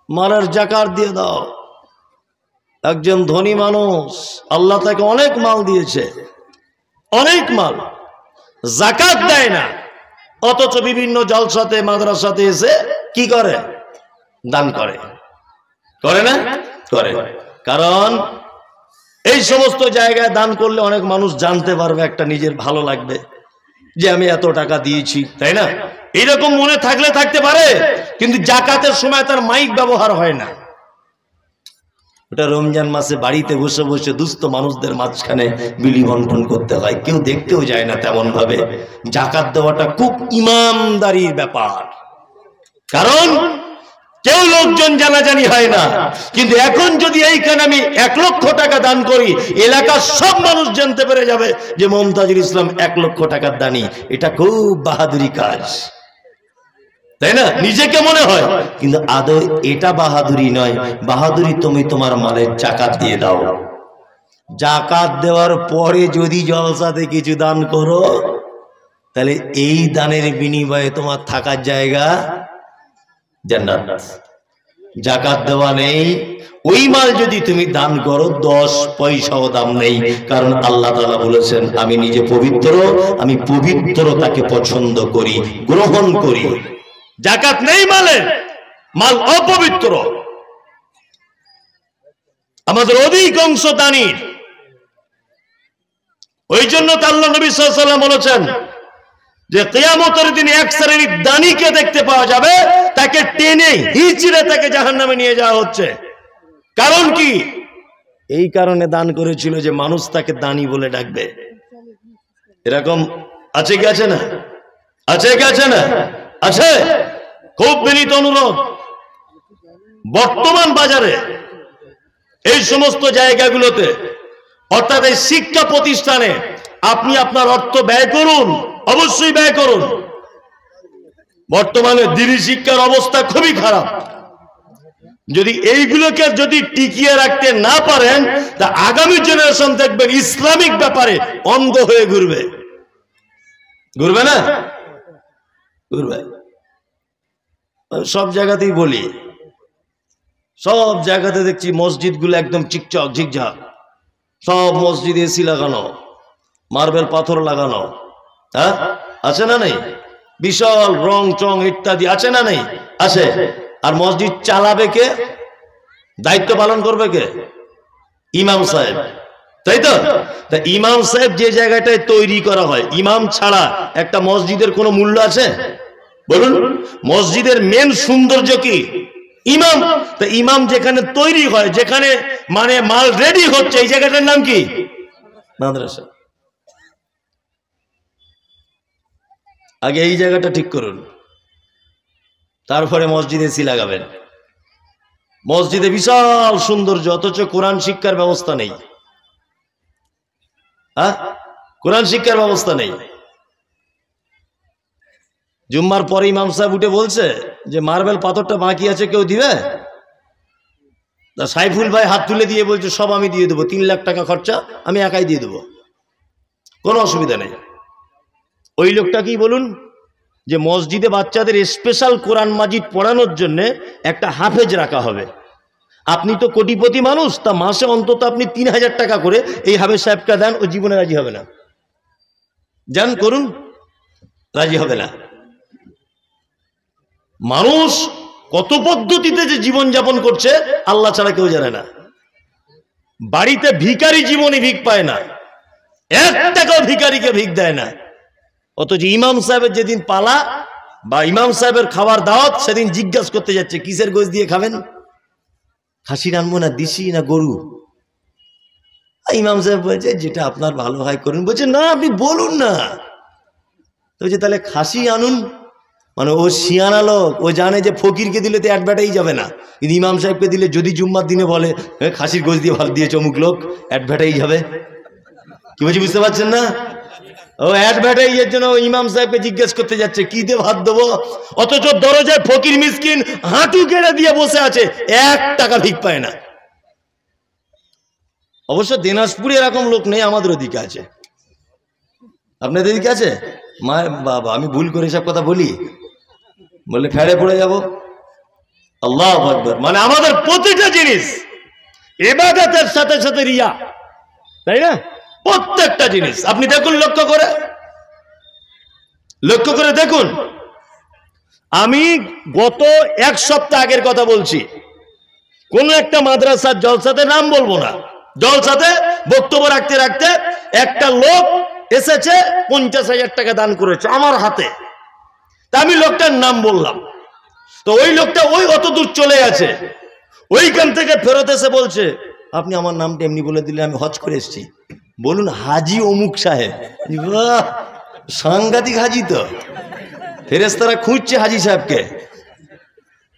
মালের জাকাত দিয়ে দাও। একজন ধনী মানুষ, আল্লাহ তাকে অনেক মাল দিয়েছে, অনেক মাল, জাকাত দেয় না, অথচ বিভিন্ন জলসাতে মাদ্রাসাতে এসে কি করে? দান করে। করে না? করে। কারণ এই সমস্ত জায়গায় দান করলে অনেক মানুষ জানতে পারবে, একটা নিজের ভালো লাগবে যে আমি এত টাকা দিয়েছি, তাই না? এইরকম মনে থাকলে থাকতে পারে, কিন্তু জাকাতের সময় তার মাইক ব্যবহার হয় না। ওটা রমজান মাসে বাড়িতে বসে বসে দুস্থ মানুষদের মাঝখানে বিলি বন্টন করতে হয়, কেউ দেখতেও যায় না তেমন ভাবে। জাকাত দেওয়াটা খুব ইমানদারির ব্যাপার, কারণ কেউ লোকজন জানাজানি হয় না। কিন্তু এখন যদি এইখানে আমি 1 লক্ষ টাকা দান করি, এলাকার সব মানুষ জানতে পেরে যাবে যে মমতাজুল ইসলাম 1 লক্ষ টাকার দানি। এটা খুব বাহাদুরি কাজ, তাই না? নিজেকে মনে হয়, কিন্তু আদৌ এটা বাহাদুরি নয়। বাহাদুরি তুমি তোমার মালের জাকাত দিয়ে দাও। জাকাত দেওয়ার পরে যদি জলসাতে কিছু দান করো, তাহলে এই দানের বিনিময়ে তোমার থাকার জায়গা জান্নাত। জাকাত দেওয়া নেই, ওই মাল যদি তুমি দান করো 10 পয়সাও দাম নেই, কারণ আল্লাহ তাআলা বলেছেন আমি নিজে পবিত্র, আমি পবিত্রতাকে পছন্দ করি, গ্রহণ করি। জাকাত নেই মালে, মাল অপবিত্র। আমাদের অধিকাংশ দানির, ওই জন্য তো আল্লাহ নবী সাল্লাল্লাহু আলাইহি ওয়াসাল্লাম বলেছেন যে কিয়ামতের দিন এক শ্রেণীর দানিকে দেখতে পাওয়া যাবে, তাকে টেনে হিচড়ে তাকে জাহান্নামে নিয়ে যাওয়া হচ্ছে। কারণ কি? এই কারণে দান করেছিল যে মানুষ তাকে দানি বলে ডাকবে। এরকম আছে কি আছে না? আছে কি আছে না? আছে। খুব বিনীত অনুরোধ, বর্তমান বাজারে এই সমস্ত জায়গাগুলোতে, অর্থাৎ এই শিক্ষা প্রতিষ্ঠানে আপনি আপনার অর্থ ব্যয় করুন, অবশ্যই ব্যয় করুন। বর্তমানে দিনী শিক্ষার অবস্থা খুবই খারাপ। যদি এইগুলোকে যদি টিকিয়ে রাখতে না পারেন, তা আগামী জেনারেশন দেখবেন ইসলামিক ব্যাপারে অন্ধ হয়ে ঘুরবে। ঘুরবে না? ঘুরবে। সব জায়গাতেই বলি, সব জায়গাতে দেখছি মসজিদগুলো একদম চিকচক ঝিকঝাক, সব মসজিদে এসি লাগানো, মার্বেল পাথর লাগানো, হ্যাঁ আছে না নেই? বিশাল রং চং ইত্যাদি আছে না নেই? আছে। আর মসজিদ চালাবে কে? দায়িত্ব পালন করবে কে? ইমাম সাহেব, তাই তো? তা ইমাম সাহেব যে জায়গাটায় তৈরি করা হয়, ইমাম ছাড়া একটা মসজিদের কোনো মূল্য আছে? বলুন। মসজিদের মেন সৌন্দর্য কি? ইমাম। তা ইমাম যেখানে তৈরি হয়, যেখানে মানে মাল রেডি হচ্ছে, এই জায়গাটার নাম কি? মাদ্রাসা। আগে এই জায়গাটা ঠিক করুন, তারপরে মসজিদে এসি লাগাবেন। মসজিদে বিশাল সৌন্দর্য, অথচ কোরআন শিক্ষার ব্যবস্থা নেই। হ্যাঁ, কোরআন শিক্ষার ব্যবস্থা নেই। জুম্মার পরে ইমাম সাহেব উঠে বলছে যে মার্বেল পাথরটা বাকি আছে, কেউ দিবে? সাইফুল ভাই হাত তুলে দিয়ে বলছে সব আমি দিয়ে দেবো, 3 লাখ টাকা খরচা, আমি একাই দিয়ে দেবো, কোনো অসুবিধা নেই। ওই লোকটা কি বলুন, যে মসজিদে বাচ্চাদের স্পেশাল কোরআন মাজিদ পড়ানোর জন্য একটা হাফেজ রাখা হবে। আপনি তো কোটিপতি মানুষ, তা মাসে অন্তত আপনি 3000 টাকা করে এই হাফেজ সাহেবকে দেন, ও জীবনে রাজি হবে না। যান করুন, রাজি হবে না। মানুষ কত পদ্ধতিতে যে জীবন যাপন করছে আল্লাহ ছাড়া কেউ জানে না। বাড়িতে ভিখারি জীবনে ভিক পায় না, 1 টাকাও ভিখারিকে ভিক দেয় না। অথচ ইমাম সাহেবের যেদিন পালা বা ইমাম সাহেবের খাবার দাওয়াত, সেদিন জিজ্ঞাসা করতে যাচ্ছে কিসের গোশ দিয়ে খাবেন? খাসির আনবো না দিশি না গরু? ইমাম সাহেব বলছে যেটা আপনার ভালো হয় করুন। বলছে না, আপনি বলুন না। তো বলছে তাহলে খাসি আনুন। মানে ও শিয়ানা লোক, ও জানে যে ফকিরকে দিলে তো অ্যাডভার্টাইজ যাবে না, কিন্তু ইমাম সাহেবকে দিলে যদি জুম্মার দিনে বলে খাসির গোশ দিয়ে ভাত দিয়েছে অমুক লোক, অ্যাডভার্টাইজ হবে। কি বলছি বুঝতে পারছেন না? ও অ্যাডভার্টাইজের জন্য ইমাম সাহেবকে জিজ্ঞেস করতে যাচ্ছে কি দিয়ে ভাত দেবো, অথচ দরজায় ফকির মিসকিন হাঁটু কেড়ে দিয়ে বসে আছে, 1 টাকা ভিক পায় না। অবশ্য দিনাজপুরে এরকম লোক নেই, আমাদের ওদিকে আছে। আপনাদের দিকে আছে? মা বাবা, আমি ভুল করে সব কথা বলি, বললে ফেড়ে পড়ে যাব। আল্লাহু আকবার। মানে আমাদের প্রতিটা জিনিস ইবাদতের সাথে সাথে রিয়া, তাই না? প্রত্যেকটা জিনিস আপনি দেখুন, লক্ষ্য করে দেখুন। আমি গত এক সপ্তাহ আগের কথা বলছি, কোন একটা মাদ্রাসার জলসাতে, নাম বলবো না, জলসাতে বক্তব্য রাখতে রাখতে একটা লোক এসেছে 50,000 টাকা দান করেছে আমার হাতে। তা আমি লোকটার নাম বললাম, তো ওই লোকটা ওই অত দূর চলে গেছে, ওইখান থেকে ফেরত এসে বলছে, আপনি আমার নামটা এমনি বলে দিলে, আমি হজ করে এসেছি, বলুন হাজি অমুক সাহেব। বাহ, সাংঘাতিক হাজি তো, ফেরেশতারা খুঁজছে হাজি সাহেবকে।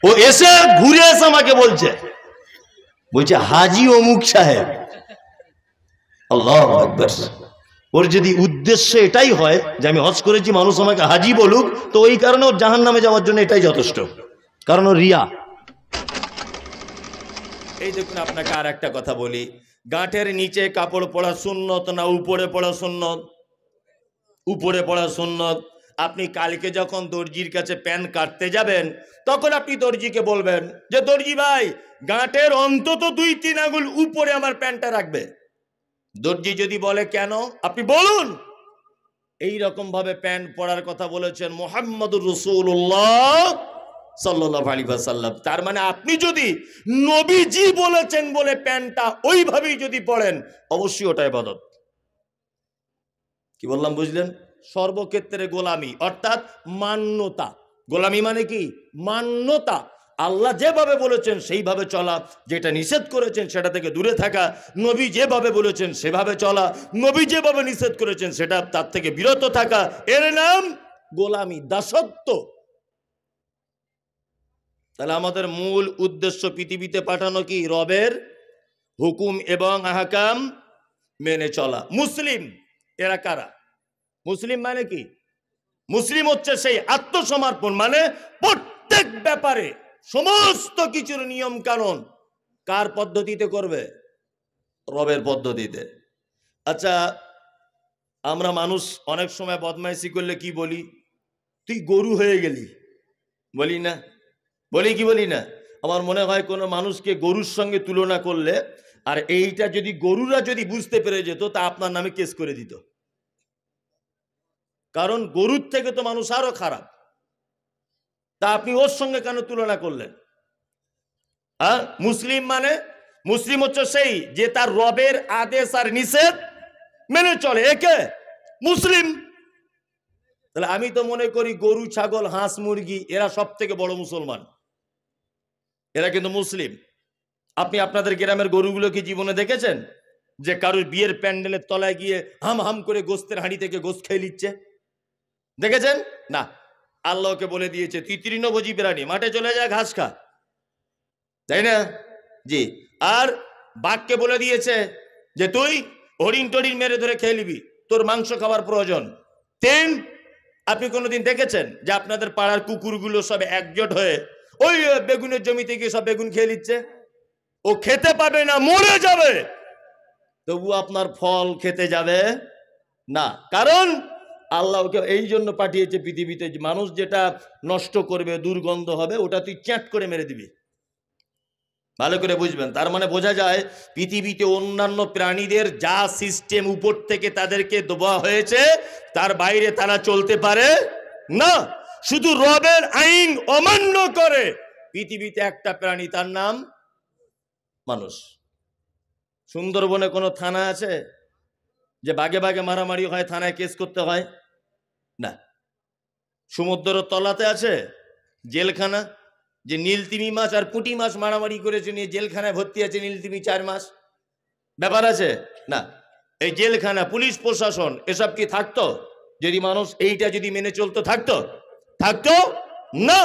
ও এসে ঘুরে এসে আমাকে বলছে হাজি অমুক সাহেব। আল্লাহু আকবার। ওর যদি উদ্দেশ্য এটাই হয় যে আমি হজ করেছি, মানুষ আমাকে হাজি বলুক, তো ওই কারণে ওর জাহান্নামে যাওয়ার জন্য এটাই যথেষ্ট, কারণ ও রিয়া। এই দেখুন, আপনাকে আর একটা কথা বলি, গাঁটের নিচে কাপড় পরা সুন্নত না উপরে পড়া সুন্নত? উপরে পড়া সুন্নত। আপনি কালকে যখন দর্জির কাছে প্যান্ট কাটতে যাবেন, তখন আপনি দর্জিকে বলবেন যে দর্জি ভাই, গাঁটের অন্তত 2-3 আঙ্গুল উপরে আমার প্যান্টটা রাখবে। দর্জি যদি বলে কেন, আপনি বলুন এই রকম ভাবে প্যান্ট পরার কথা বলেছেন মুহাম্মদুর রাসূলুল্লাহ সাল্লাল্লাহু আলাইহি ওয়াসাল্লাম। তার মানে আপনি যদি নবীজি বলেছেন বলে প্যান্টটা ওইভাবেই যদি পড়েন, অবশ্যই ওটা ইবাদত। কি বললাম বুঝলেন? সর্বক্ষেত্রে গোলামি অর্থাৎ মান্যতা। গোলামি মানে কি? মান্যতা। আল্লাহ যেভাবে বলেছেন সেইভাবে চলা, যেটা নিষেধ করেছেন সেটা থেকে দূরে থাকা, নবী যেভাবে বলেছেন সেভাবে চলা, নবী যেভাবে নিষেধ করেছেন সেটা তার থেকে বিরত থাকা, এর নাম গোলামি, দাসত্ব। তাহলে আমাদের মূল উদ্দেশ্য পৃথিবীতে পাঠানো কি? রবের হুকুম এবং আহকাম মেনে চলা। মুসলিম এরা কারা? মুসলিম মানে কি? মুসলিম হচ্ছে সেই আত্মসমর্পণ, মানে প্রত্যেক ব্যাপারে সমস্ত কিছুর নিয়ম কানুন কার পদ্ধতিতে করবে? রবের পদ্ধতিতে। আচ্ছা, আমরা মানুষ অনেক সময় বদমাইশি করলে কি বলি? তুই গরু হয়ে গেলি, বলি না? বলি কি বলি না? আমার মনে হয় কোনো মানুষকে গরুর সঙ্গে তুলনা করলে, আর এইটা যদি গরুরা যদি বুঝতে পেরে যেত, তা আপনার নামে কেস করে দিত। কারণ গরুর থেকে তো মানুষ আরো খারাপ, তা আপনি ওর সঙ্গে কেন তুলনা করলেন? আর মুসলিম মানে, মুসলিম হচ্ছে সেই যে তার রবের আদেশ আর নিষেধ মেনে চলে, একে মুসলিম। তাহলে আমি তো মনে করি গরু, ছাগল, হাঁস, মুরগি এরা সব থেকে বড় মুসলমান, এরা কিন্তু মুসলিম। আপনি আপনাদের গ্রামের গরুগুলো কি জীবনে দেখেছেন যে কারোর বিয়ের প্যান্ডেলের তলায় গিয়ে হাম হাম করে গোস্তের হাঁড়ি থেকে গোস্ত খেয়ে নিচ্ছে? দেখেছেন না? আল্লাহকে বলে দিয়েছে তুই তৃণভোজী প্রাণী, মাঠে চলে যায় ঘাস খা, তাই না? জি। আর বাঘকে বলে দিয়েছে যে তুই হরিণ টরিণ মেরে ধরে খেয়ে নিবি, তোর মাংস খাবার প্রয়োজন। আপনি কোনোদিন দেখেছেন যে আপনাদের পাড়ার কুকুরগুলো সব একজোট হয়ে ওই বেগুনের জমিতে গিয়ে সব বেগুন খেয়ে নিচ্ছে? ও খেতে পাবে না, মরে যাবে, তবু আপনার ফল খেতে যাবে না। কারণ আল্লাহ ওকে এই জন্য পাঠিয়েছে পৃথিবীতে, মানুষ যেটা নষ্ট করবে, দুর্গন্ধ হবে, ওটা তুই চ্যাট করে মেরে দিবি। ভালো করে বুঝবেন। তার মানে বোঝা যায় পৃথিবীতে অন্যান্য প্রাণীদের যা সিস্টেম উপর থেকে তাদেরকে দেওয়া হয়েছে, তার বাইরে তারা চলতে পারে না। শুধু রবের আইন অমান্য করে পৃথিবীতে একটা প্রাণী, তার নাম মানুষ। সুন্দরবনে কোনো থানা আছে যে বাগে বাগে মারামারি হয়, থানায় কেস করতে হয় না? সমুদ্রের তলাতে আছে জেলখানা, যে নীলতিমি মাছ আর পুঁটি মাছ মারামারি করেছে, নিয়ে জেলখানায় ভর্তি আছে নীলতিমি 4 মাস, ব্যাপার আছে না? এই জেলখানা, পুলিশ প্রশাসন এসব কি থাকতো যদি মানুষ এইটা যদি মেনে চলতো? থাকতো না।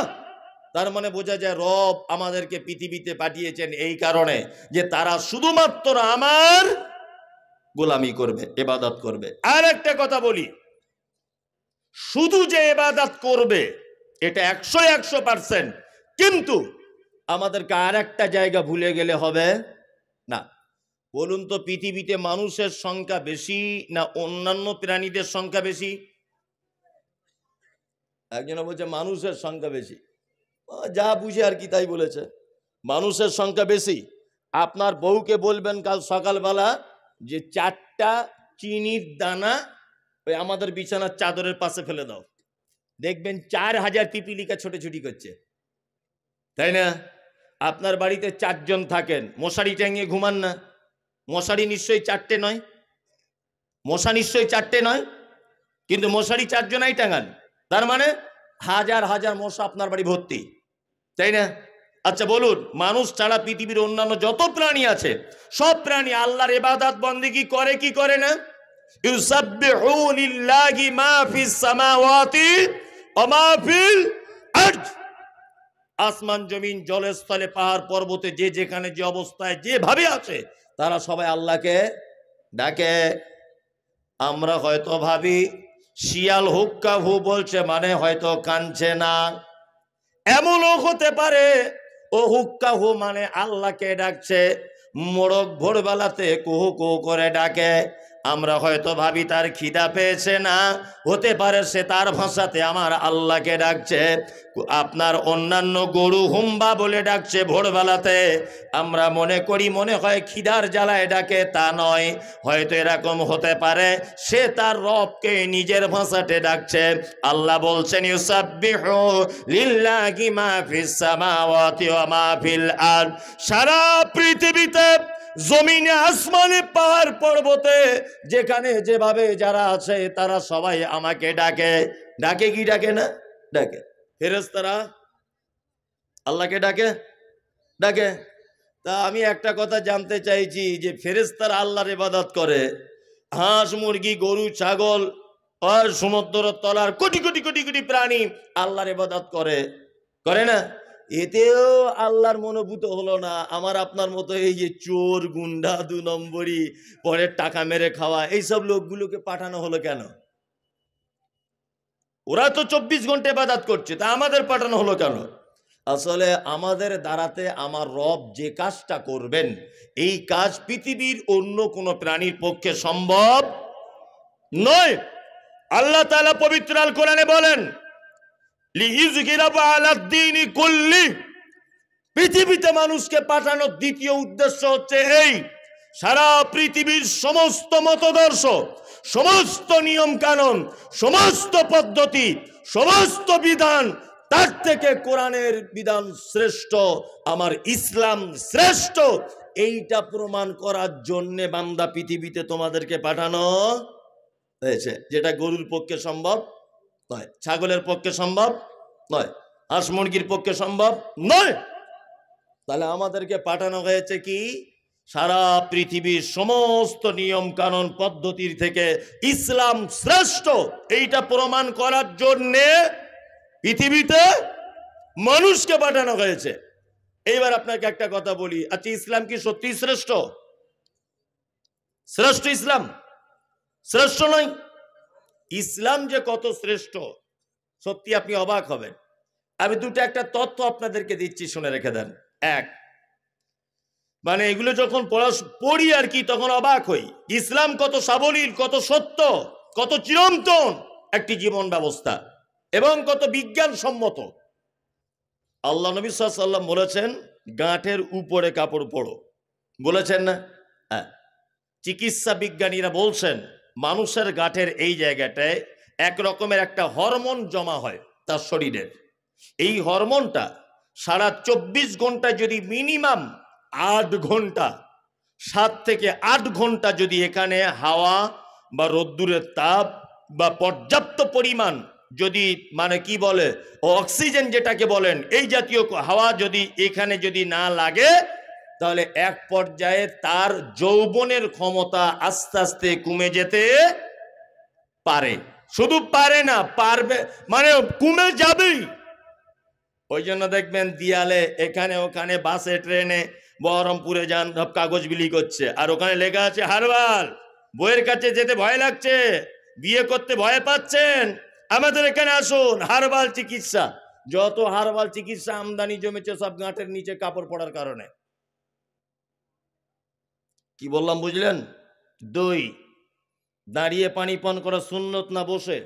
তার মানে বোঝা যায় রব আমাদেরকে পৃথিবীতে পাঠিয়েছেন এই কারণে যে তারা শুধুমাত্র আমার গোলামি করবে, ইবাদত করবে। আর একটা কথা বলি, শুধু যে ইবাদত করবে এটা 100%, কিন্তু আমাদেরকে আর একটা জায়গা ভুলে গেলে হবে না। বলুন তো, পৃথিবীতে মানুষের সংখ্যা বেশি না অন্যান্য প্রাণীদের সংখ্যা বেশি? একজন বলছে মানুষের সংখ্যা বেশি, যা বুঝে আর কি তাই বলেছে। মানুষের সংখ্যা বেশি। আপনার বউকে বলবেন কাল সকালবেলা যে 4টা চিনির দানা ওই আমাদের বিছানার চাদরের পাশে ফেলে দাও, দেখবেন 4000 পিপিলিকা ছোটাছুটি করছে, তাই না? আপনার বাড়িতে 4 জন থাকেন, মশারি টাঙিয়ে ঘুমান না? মশারি নিশ্চয়ই 4টে নয়, মশা নিশ্চয়ই 4টে নয়, কিন্তু মশারি 4 জনাই টাঙান, তার মানে হাজার হাজার মশা আপনার বাড়ি ভর্তি, তাই না? আচ্ছা বলুন, মানুষ ছাড়া পৃথিবীর অন্যান্য যত প্রাণী আছে সব প্রাণী আল্লাহর ইবাদত বন্দেগী করে কি করে না? ইউসাব্বিহু লিল্লাহি মা ফিস সামাওয়াতি ওয়া মা ফিল আরদ। আসমান জমিন জলস্থলে পাহাড় পর্বতে যে যেখানে যে অবস্থায় যেভাবে আছে তারা সবাই আল্লাহকে ডাকে। আমরা হয়তো ভাবি শিয়াল হুক্কা হু বলছে মানে হয়তো কানছে না, এমনও হতে পারে ও হুক্কা হু মানে আল্লাহকে ডাকছে, মোরগ ভোরবেলাতে কুহু কুহু করে ডাকে, আমরা হয়তো ভাবি তার খিদা পেয়েছে না, হতে পারে সে তার ভাষাতে আমার আল্লাহকে ডাকছে। আপনার অন্যান্য গরু হুম্বা বলে ডাকছে ভোরবেলাতে, আমরা মনে করি মনে হয় খিদার জ্বালায় ডাকে, তা নয়, হয়তো এরকম হতে পারে সে তার রবকে নিজের ভাষাতে ডাকছে। আল্লাহ বলছেন ইউসাব্বিহু লিল্লাহি মা ফিস সামাওয়াতি ওয়া মা ফিল আরদ। সারা পৃথিবীতে জমিনে আসমানে পাহাড় পর্বতে যেখানে যেভাবে যারা আছে তারা সবাই আমাকে ডাকে। ডাকে কি ডাকে না? ডাকে। ফেরেশতারা আল্লাহকে ডাকে, ডাকে। তা আমি একটা কথা জানতে চাইছি যে ফেরেশতারা আল্লাহর ইবাদত করে, হাঁস মুরগি গরু ছাগল আর সমুদ্র তলার কোটি কোটি কোটি কোটি প্রাণী আল্লাহর ইবাদত করে, করে না? এতেও আল্লাহর মনোভূত হলো না। আমার আপনার মতো এই যে চোর গুন্ডা 2 নম্বরই পরে টাকা মেরে খাওয়া এইসব লোকগুলোকে পাঠানো হলো কেন? ওরা তো 24 ঘন্টা ইবাদত করছে, তা আমাদের পাঠানো হলো কেন? আসলে আমাদের দ্বারাতে আমার রব যে কাজটা করবেন এই কাজ পৃথিবীর অন্য কোনো প্রাণীর পক্ষে সম্ভব নয়। আল্লাহ তাআলা পবিত্র আল কোরআনে বলেন লিইয়ুযহিরাহু আলাদ-দীনি কুল্লি, পৃথিবীতে মানুষকে পাঠানোর দ্বিতীয় উদ্দেশ্য হচ্ছে এই, সারা পৃথিবীর সমস্ত মতদর্শ, সমস্ত নিয়ম কানুন, সমস্ত পদ্ধতি, সমস্ত বিধান তার থেকে কোরআনের বিধান শ্রেষ্ঠ, আমার ইসলাম শ্রেষ্ঠ, এইটা প্রমাণ করার জন্যে বান্দা পৃথিবীতে তোমাদেরকে পাঠানো হয়েছে। যেটা গরুর পক্ষে সম্ভব নয়, ছাগলের পক্ষে সম্ভব নয়, হাঁস মুরগির পক্ষে সম্ভব নয়। তাহলে আমাদেরকে পাঠানো হয়েছে কি? সারা পৃথিবীর সমস্ত নিয়ম কানুন পদ্ধতির থেকে ইসলাম শ্রেষ্ঠ এইটা প্রমাণ করার জন্যে পৃথিবীতে মানুষকে পাঠানো হয়েছে। এইবার আপনাকে একটা কথা বলি, আচ্ছা ইসলাম কি সত্যি শ্রেষ্ঠ? শ্রেষ্ঠ ইসলাম? শ্রেষ্ঠ নয়। ইসলাম যে কত শ্রেষ্ঠ সত্যি আপনি অবাক হবেন। আমি একটা তথ্য আপনাদেরকে দিচ্ছি, শুনে রেখে দেন। এক, মানে এগুলো যখন পড়ি আর কি তখন অবাক হই, ইসলাম কত সাবলীল, কত সত্য, কত চিরন্তন একটি জীবন ব্যবস্থা এবং কত বিজ্ঞানসম্মত। আল্লাহ নবী সাল্লাল্লাহু আলাইহি ওয়াসাল্লাম বলেছেন গাঁটের উপরে কাপড় পরো, বলেছেন না? হ্যাঁ। চিকিৎসা বিজ্ঞানীরা বলছেন মানুষের গাঁটের এই জায়গাটায় এক রকমের একটা হরমোন জমা হয় তার শরীরের। এই হরমোনটা সারা 24 ঘন্টা যদি মিনিমাম 8 ঘন্টা, 7 থেকে 8 ঘন্টা যদি এখানে হাওয়া বা রোদ্দুরের তাপ বা পর্যাপ্ত পরিমাণ যদি মানে কি বলে অক্সিজেন যেটাকে বলেন এই জাতীয় হাওয়া যদি এখানে যদি না লাগে তাহলে এক পর্যায়ে তার যৌবনের ক্ষমতা আস্তে আস্তে কমে যেতে পারে। শুধু পারে না, পারবে মানে কমে যাবেই। ওই জন্য দেখবেন দিয়ালে এখানে ওখানে বাসে ট্রেনে বহরমপুরে যান সব কাগজ বিলি করছে আর ওখানে লেখা আছে হারবাল। বইয়ের কাছে যেতে ভয় লাগছে, বিয়ে করতে ভয় পাচ্ছেন, আমাদের এখানে আসুন, হারবাল চিকিৎসা। যত হারবাল চিকিৎসা আমদানি জমেছে সব গাঁটের নিচে কাপড় পড়ার কারণে। কি বললাম বুঝলেন? 2, দাঁড়িয়ে পানি পান করা সুন্নত না বসে?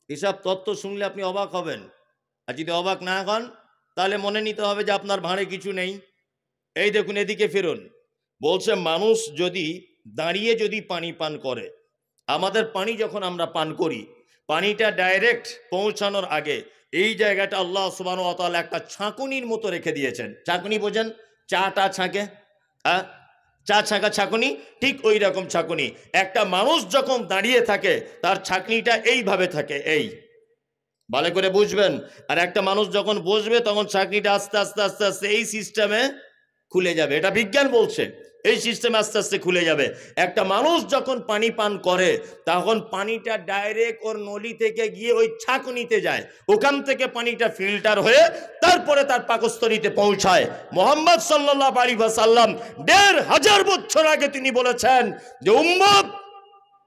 এসব তথ্য শুনলে আপনি অবাক হবেন। আর যদি অবাক না হন তাহলে মনে নিতে হবে যে আপনার ভাঁড়ে কিছু নেই। এই দেখুন এদিকে ফিরুন। বলছে মানুষ যদি দাঁড়িয়ে যদি পানি পান করে, আমাদের পানি যখন আমরা পান করি, পানিটা ডাইরেক্ট পৌঁছানোর আগে এই জায়গাটা আল্লাহ সুবহানাহু ওয়া তাআলা একটা ছাঁকুনির মতো রেখে দিয়েছেন। ছাঁকুনি বোঝেন? চাটা ছাঁকে, হ্যাঁ, চা ছাঁকা ছাঁকুনি, ঠিক ওই রকম ছাঁকুনি। একটা মানুষ যখন দাঁড়িয়ে থাকে তার ছাঁকনিটা এইভাবে থাকে, এই ভালো করে বুঝবেন। আর একটা মানুষ যখন বসবে তখন ছাঁকনিটা আস্তে আস্তে আস্তে আস্তে এই সিস্টেমে খুলে যাবে। এটা বিজ্ঞান বলছে, এই সিস্টেমে আস্তে আস্তে খুলে যাবে। একটা মানুষ যখন পানি পান করে তখন পানিটা ডাইরেক্ট ওর নলি থেকে গিয়ে ওই ছাঁকনিতে যায়, ওখান থেকে পানিটা ফিল্টার হয়ে তারপরে তার পাকস্থলীতে পৌঁছায়। মুহাম্মদ সাল্লাল্লাহু আলাইহি ওয়াসাল্লাম ১৫০০ বছর আগে তিনি বলেছেন যে উম্মত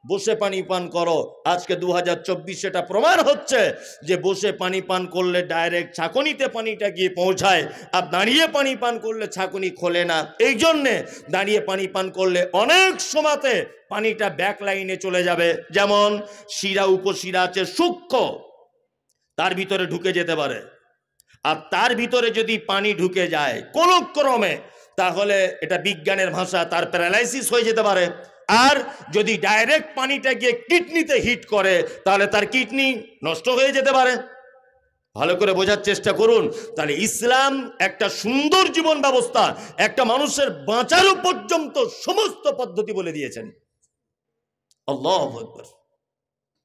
বসে পানি পান করো। আজকে 2024 এটা প্রমাণ হচ্ছে যে বসে পানি পান করলে ডাইরেক্ট ছাঁকনিতে পানিটা গিয়ে পৌঁছায়, আর দাঁড়িয়ে পানি পান করলে ছাঁকনি খোলে না। এই জন্যে দাঁড়িয়ে পানি পান করলে অনেক সময়তে পানিটা ব্যাক লাইনে চলে যাবে। যেমন শিরা উপশিরা আছে সূক্ষ্ম, তার ভিতরে ঢুকে যেতে পারে, আর তার ভিতরে যদি পানি ঢুকে যায় কোনো ক্রমে, তাহলে এটা বিজ্ঞানের ভাষা তার প্যারালাইসিস হয়ে যেতে পারে। আর যদি ডাইরেক্ট পানিটা গিয়ে কিডনিতে হিট করে তাহলে তার কিডনি নষ্ট হয়ে যেতে পারে। ভালো করে বোঝার চেষ্টা করুন। তাহলে ইসলাম একটা সুন্দর জীবন ব্যবস্থা, একটা মানুষের বাঁচারও পর্যন্ত সমস্ত পদ্ধতি বলে দিয়েছেন। আল্লাহু আকবার।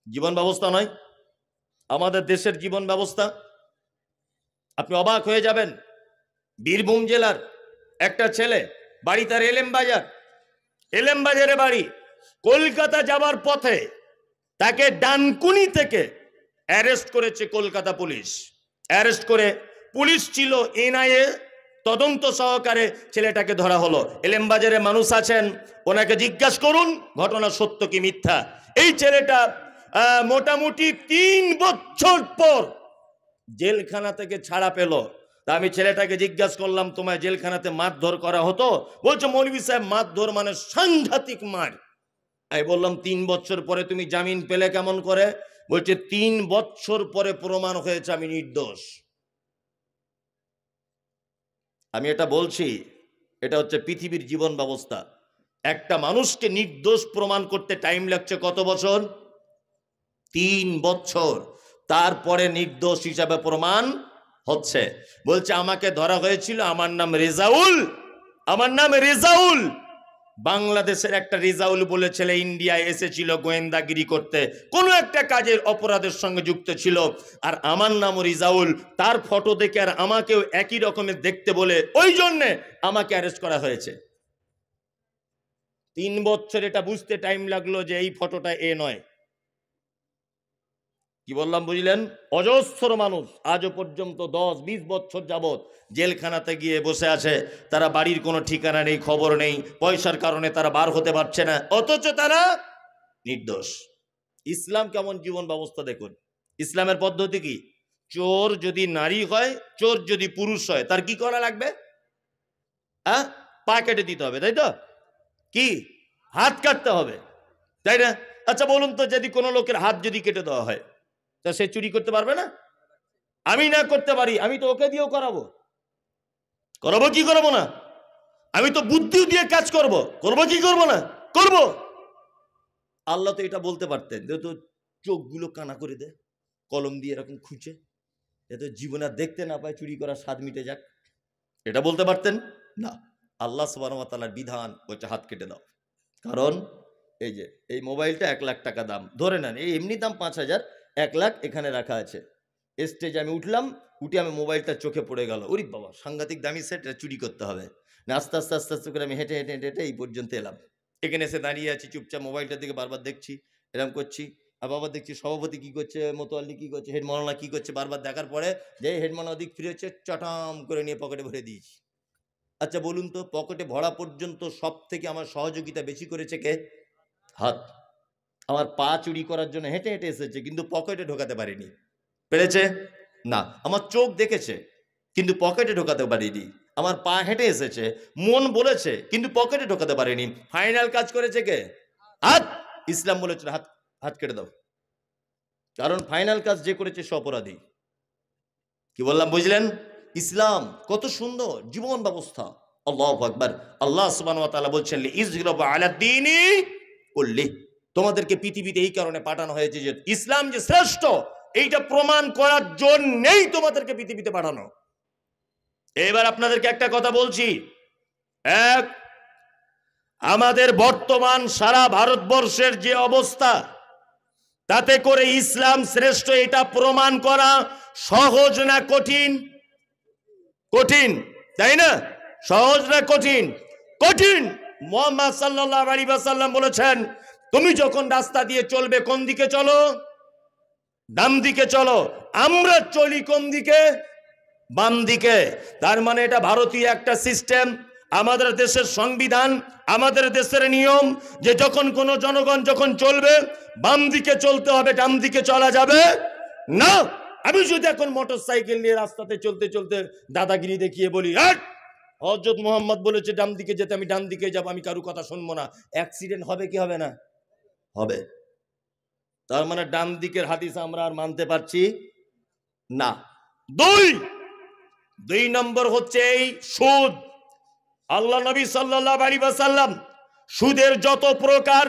জীবন ব্যবস্থা নয়, আমাদের দেশের জীবন ব্যবস্থা আপনি অবাক হয়ে যাবেন। বীরভূম জেলার একটা ছেলে, বাড়ি তার এলেম বাজারে বাড়ি, কলকাতা যাবার পথে তাকে ডানকুনি থেকে অ্যারেস্ট করেছে কলকাতা পুলিশ। অ্যারেস্ট করে পুলিশ ছিল এনআইএ, তদন্ত সহকারে ছেলেটাকে ধরা হলো। এলেম বাজারে মানুষ আছেন, ওনাকে জিজ্ঞাসা করুন ঘটনা সত্য কি মিথ্যা। এই ছেলেটা মোটামুটি ৩ বছর পর জেলখানা থেকে ছাড়া পেল। তা আমি ছেলেটাকে জিজ্ঞাসা করলাম, তোমায় জেলখানাতে মারধর করা হতো? বলছে মৌলভী সাহেব মারধর মানে সাংঘাতিক মার। আমি বললাম ৩ বছর পরে তুমি জামিন পেলে কেমন করে? বলছে ৩ বছর পরে প্রমাণ হয়েছে আমি নির্দোষ। আমি এটা বলছি, এটা হচ্ছে পৃথিবীর জীবন ব্যবস্থা। একটা মানুষকে নির্দোষ প্রমাণ করতে টাইম লাগছে কত বছর? ৩ বছর। তারপরে নির্দোষ হিসাবে প্রমাণ হচ্ছে। বলছে আমাকে ধরা হয়েছিল, আমার নাম রেজাউল। বাংলাদেশের একটা রেজাউল বলে ছেলে ইন্ডিয়ায় এসেছিল গোয়েন্দাগিরি করতে, কোনো একটা কাজের অপরাধের সঙ্গে যুক্ত ছিল, আর আমার নাম রেজাউল। তার ফটো দেখে আর আমাকেও একই রকমের দেখতে বলে ওই জন্যে আমাকে অ্যারেস্ট করা হয়েছে। ৩ বছর এটা বুঝতে টাইম লাগলো যে এই ফটোটা এ নয়। কি বললাম বুঝলেন? অজস্র মানুষ আজও পর্যন্ত 10-20 বছর যাবৎ জেলখানাতে গিয়ে বসে আছে। তারা বাড়ির কোনো ঠিকানা নেই, খবর নেই, পয়সার কারণে তারা বার হতে পারছে না, অথচ তারা নির্দোষ। ইসলাম কেমন জীবন ব্যবস্থা দেখুন। ইসলামের পদ্ধতি কি? চোর যদি নারী হয়, চোর যদি পুরুষ হয়, তার কি করা লাগবে? পা কেটে দিতে হবে, তাই তো? কি হাত কাটতে হবে, তাই না? আচ্ছা বলুন তো, যদি কোনো লোকের হাত যদি কেটে দেওয়া হয় তা সে চুরি করতে পারবে না? আমি না করতে পারি, আমি তো ওকে দিয়েও করাবো কি করবো না? আমি তো বুদ্ধি দিয়ে কাজ করবো কি করবো না? করবো। আল্লাহ তো এটা বলতে পারতেন, যেহেতু চোখগুলো কানা করে দে কলম দিয়ে এরকম খুঁজে, যাতে জীবনে আর দেখতে না পায়, চুরি করার স্বাদ মিটে যাক, এটা বলতে পারতেন না। আল্লাহ সুবহানাহু ওয়া তাআলার বিধান হচ্ছে হাত কেটে দাও। কারণ এই যে এই মোবাইলটা 1 লাখ টাকা দাম, ধরে নেন এই এমনি দাম 5,000, 1 লাখ এখানে রাখা আছে। স্টেজে আমি উঠলাম, উঠে আমি মোবাইলটা চোখে পড়ে গেল, ওরে বাবা সাংঘাতিক দামি সেট, এটা চুরি করতে হবে না। আস্তে আস্তে আস্তে আস্তে করে আমি হেঁটে হেঁটে হেঁটে হেঁটে এই পর্যন্ত এলাম। এখানে এসে দাঁড়িয়ে আছি চুপচাপ, মোবাইলটার দিকে বারবার দেখছি, এরকম করছি। আর বাবা দেখছি সভাপতি কি করছে, মোতোয়াল্লি কি করছে, হেড মাওলানা কি করছে, বারবার দেখার পরে যে হেড মাওলানা দিক ফিরে হচ্ছে, চটাম করে নিয়ে পকেটে ভরে দিয়েছি। আচ্ছা বলুন তো, পকেটে ভরা পর্যন্ত সব থেকে আমার সহযোগিতা বেশি করেছে কে? হাত। আমার পা চুরি করার জন্য হেঁটে হেঁটে এসেছে, কিন্তু পকেটে ঢোকাতে পারিনি। পেরেছে না? আমার চোখ দেখেছে কিন্তু পকেটে ঢোকাতে পারিনি। আমার পা হেঁটে এসেছে, মন বলেছে কিন্তু পকেটে ঢোকাতে পারিনি। ফাইনাল কাজ করেছে কে? হাত। ইসলাম বলেছে হাত হাত কেটে দাও, কারণ ফাইনাল কাজ যে করেছে সে অপরাধী। কি বললাম বুঝলেন? ইসলাম কত সুন্দর জীবন ব্যবস্থা। আল্লাহু আকবার। আল্লাহ সুবহানাহু ওয়া তাআলা বলছেন লিইযহিরাহু আলা দ্বীনি কুল্লি, তোমাদেরকে পৃথিবীতে এই কারণে পাঠানো হয়েছে যে ইসলাম যে শ্রেষ্ঠ এইটা প্রমাণ করার জন্যই তোমাদেরকে পৃথিবীতে পাঠানো। এবার আপনাদেরকে একটা কথা বলছি, এক, আমাদের বর্তমান সারা ভারতবর্ষের যে অবস্থা, তাতে করে ইসলাম শ্রেষ্ঠ এটা প্রমাণ করা সহজ না কঠিন? কঠিন, তাই না? সহজ না কঠিন? কঠিন। মুহাম্মদ সাল্লাল্লাহু আলাইহি ওয়াসাল্লাম বলেছেন, তুমি যখন রাস্তা দিয়ে চলবে কোন দিকে চলো? ডান দিকে চলো। আমরা চলি কোন দিকে? বাম দিকে। তার মানে এটা ভারতীয় একটা সিস্টেম, আমাদের দেশের সংবিধান, আমাদের দেশের নিয়ম যে যখন কোনো জনগণ যখন চলবে বাম দিকে চলতে হবে, ডান দিকে চলা যাবে না। আমি যদি এখন মোটর সাইকেল নিয়ে রাস্তাতে চলতে চলতে দাদাগিরি দেখিয়ে বলি হযরত মুহাম্মদ বলেছে ডান দিকে যেতে, আমি ডান দিকে যাব, আমি কারো কথা শুনবো না, অ্যাক্সিডেন্ট হবে কি হবে না? হবে। তার মানে ডান দিকের হাদিস আমরা আর মানতে পারছি না। দুই নম্বর হচ্ছে এই সুদ। আল্লাহ নবী সাল্লাল্লাহু আলাইহি ওয়াসাল্লাম সুদের যত প্রকার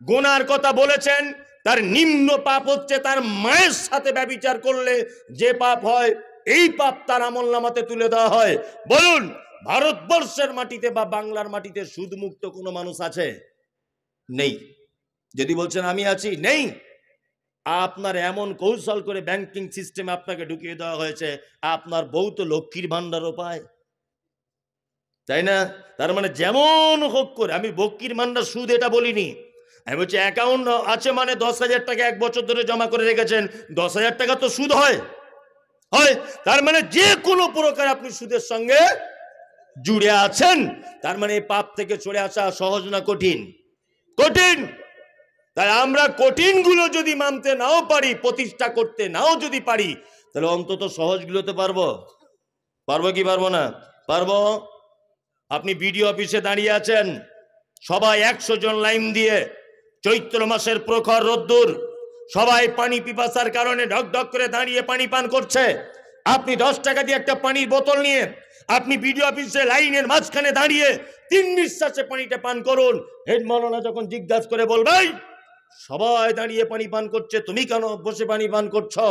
গুনার কথা বলেছেন, তার নিম্ন পাপ হচ্ছে তার মায়ের সাথে ব্যভিচার করলে যে পাপ হয়, এই পাপ তার আমলনামাতে তুলে দেওয়া হয়। বলুন, ভারতবর্ষের মাটিতে বা বাংলার মাটিতে সুদ মুক্ত কোনো মানুষ আছে? নেই। যদি বলছেন আমি আছি, নেই। আপনার এমন কৌশল করে ব্যাংকিং সিস্টেমে আপনাকে ঢুকিয়ে দেওয়া হয়েছে, আপনার বউ তো লক্ষ্মীর ভান্ডারও পায়, তাই না? তার মানে যেমন হোক করে, আমি লক্ষ্মীর ভান্ডার সুদ এটা বলিনি, আমি বলছি অ্যাকাউন্ট আছে মানে 10,000 টাকা 1 বছর ধরে জমা করে রেখেছেন, 10,000 টাকা তো সুদ হয়। তার মানে যে কোনো প্রকার আপনি সুদের সঙ্গে জুড়ে আছেন। তার মানে এই পাপ থেকে চলে আসা সহজ না কঠিন? কঠিন। তাই আমরা কঠিনগুলো যদি মানতে নাও পারি, প্রতিষ্ঠা করতে নাও যদি পারি, তাহলে অন্তত সহজগুলোতে পারবো। পারবো কি পারবো না? পারবো। আপনি বিডিও অফিসে দাঁড়িয়ে আছেন, সবাই 100 জন লাইন দিয়ে, চৈত্র মাসের প্রখর রোদ্দুর, সবাই পানি পিপাসার কারণে ঢক ঢক করে দাঁড়িয়ে পানি পান করছে। আপনি 10 টাকা দিয়ে একটা পানির বোতল নিয়ে আপনি বিডিও অফিসে লাইনের মাঝখানে দাঁড়িয়ে 3 নিঃশ্বাসে পানিটা পান করুন। হেড মাওলানা যখন জিজ্ঞাসা করে বলবে সবাই দাঁড়িয়ে পানি পান করছে, তুমি কেন বসে পানি পান করছো,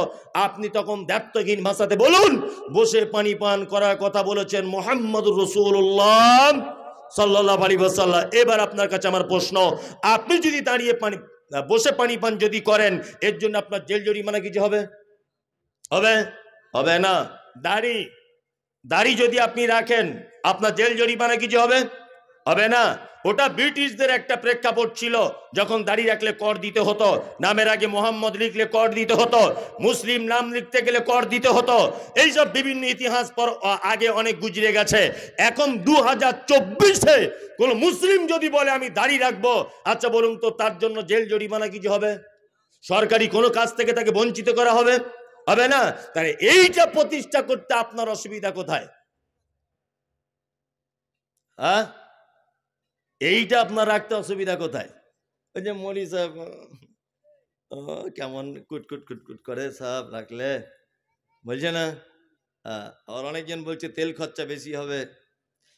আপনি তখন দায়িত্বহীন ভাষাতে বলুন বসে পানি পান করার কথা বলেছেন মুহাম্মদুর রাসূলুল্লাহ সাল্লাল্লাহু আলাইহি ওয়াসাল্লাম। এবার আপনার কাছে আমার প্রশ্ন, আপনি যদি দাঁড়িয়ে পানি বসে পানি পান যদি করেন, এর জন্য আপনার জেল জরিমানা কিছু হবে? হবে? হবে না। দাড়ি যদি আপনি রাখেন, আপনার জেল জরিমানা কিছু হবে? হবে না। ওটা ব্রিটিশদের একটা প্রেক্ষাপট ছিল, যখন দাড়ি রাখলে কর দিতে হতো, নামের আগে মোহাম্মদ লিখলে কর দিতে হতো, মুসলিম নাম লিখতে গেলে কর দিতে হতো। এইসব বিভিন্ন ইতিহাস পর আগে অনেক গুজরে গেছে। এখন 2024-এ কোন মুসলিম যদি বলে আমি দাড়ি রাখবো, আচ্ছা বলুন তো তার জন্য জেল জরিমানা কিছু হবে? সরকারি কোনো কাজ থেকে তাকে বঞ্চিত করা হবে? হবে না। তাহলে এইটা প্রতিষ্ঠা করতে আপনার অসুবিধা কোথায়? এইটা আপনার রাখতে অসুবিধা কোথায়? ওই যে মৌলী সাহেব কেমন কুটকুট কুটকুট করে সাহেব রাখলে, বলছে না? আর অনেকজন বলছে তেল খরচা বেশি হবে,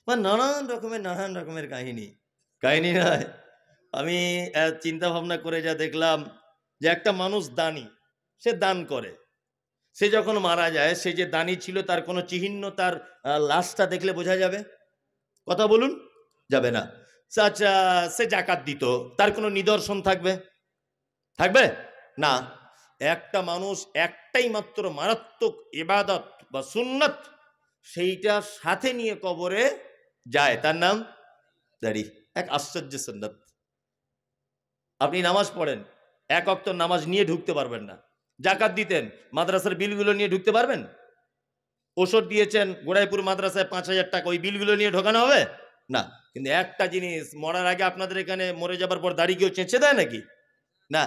বা নানান রকমের কাহিনী নয়। আমি চিন্তা ভাবনা করে যা দেখলাম যে একটা মানুষ দানি, সে দান করে, সে যখন মারা যায়, সে যে দানি ছিল তার কোনো চিহ্ন তার লাশটা দেখলে বোঝা যাবে? কথা বলুন, যাবে না। আচ্ছা, সে জাকাত দিত, তার কোনো নিদর্শন থাকবে? না। একটা মানুষ একটাই মাত্র মারাত্মক ইবাদত বা সুন্নাত, সেইটা সাথে নিয়ে কবরে যায়, তার নাম দাড়ি। এক আশ্চর্য সুন্নাত। আপনি নামাজ পড়েন, 1 ওয়াক্ত নামাজ নিয়ে ঢুকতে পারবেন না। জাকাত দিতেন, মাদ্রাসার বিলগুলো নিয়ে ঢুকতে পারবেন? ওষুধ দিয়েছেন গোড়াইপুর মাদ্রাসায় 5,000 টাকা, ওই বিলগুলো নিয়ে ঢোকানো হবে না। কিন্তু একটা জিনিস, মরার আগে আপনাদের এখানে মরে যাবার পর দাড়ি কেউ চেঁচে দেয় নাকি? না।